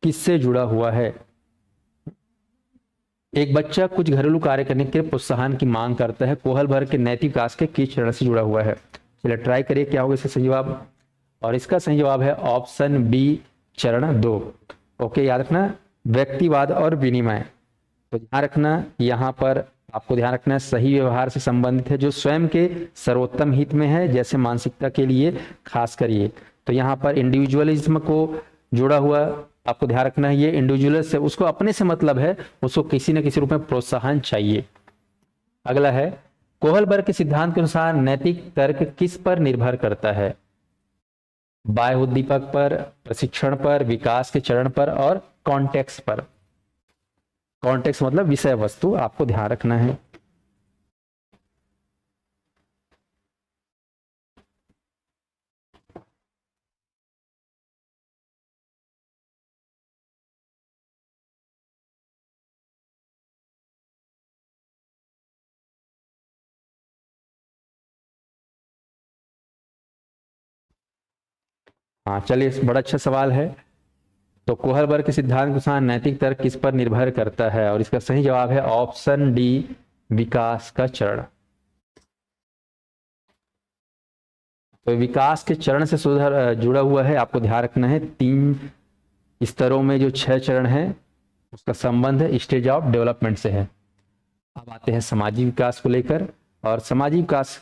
किससे जुड़ा हुआ है? एक बच्चा कुछ घरेलू कार्य करने के लिए प्रोत्साहन की मांग करता है, कोहलबर्ग के नैतिक विकास के किस चरण से जुड़ा हुआ है? चलिए ट्राई करिए क्या होगा इसका सही जवाब। और इसका सही जवाब है ऑप्शन बी, चरण 2। ओके, याद रखना व्यक्तिवाद और विनिमय। तो ध्यान रखना, यहाँ पर आपको ध्यान रखना है सही व्यवहार से संबंधित है, जो स्वयं के सर्वोत्तम हित में है, जैसे मानसिकता के लिए खास करिए। तो यहाँ पर इंडिविजुअलिज्म को जुड़ा हुआ आपको ध्यान रखना है। ये इंडिविजुअल से, उसको अपने से मतलब है, उसको किसी न किसी रूप में प्रोत्साहन चाहिए। अगला है, कोहलबर्ग के सिद्धांत के अनुसार नैतिक तर्क किस पर निर्भर करता है? बाह्य उद्दीपक पर, प्रशिक्षण पर, विकास के चरण पर और कॉन्टेक्स्ट पर। कॉन्टेक्स्ट मतलब विषय वस्तु, आपको ध्यान रखना है। हाँ चलिए, बड़ा अच्छा सवाल है। तो कोहलबर्ग के सिद्धांत के अनुसार नैतिक तर्क किस पर निर्भर करता है? और इसका सही जवाब है ऑप्शन डी, विकास का चरण। तो विकास के चरण से जुड़ा हुआ है, आपको ध्यान रखना है। 3 स्तरों में जो 6 चरण है उसका संबंध स्टेज ऑफ डेवलपमेंट से है। अब आते हैं सामाजिक विकास को लेकर, और सामाजिक विकास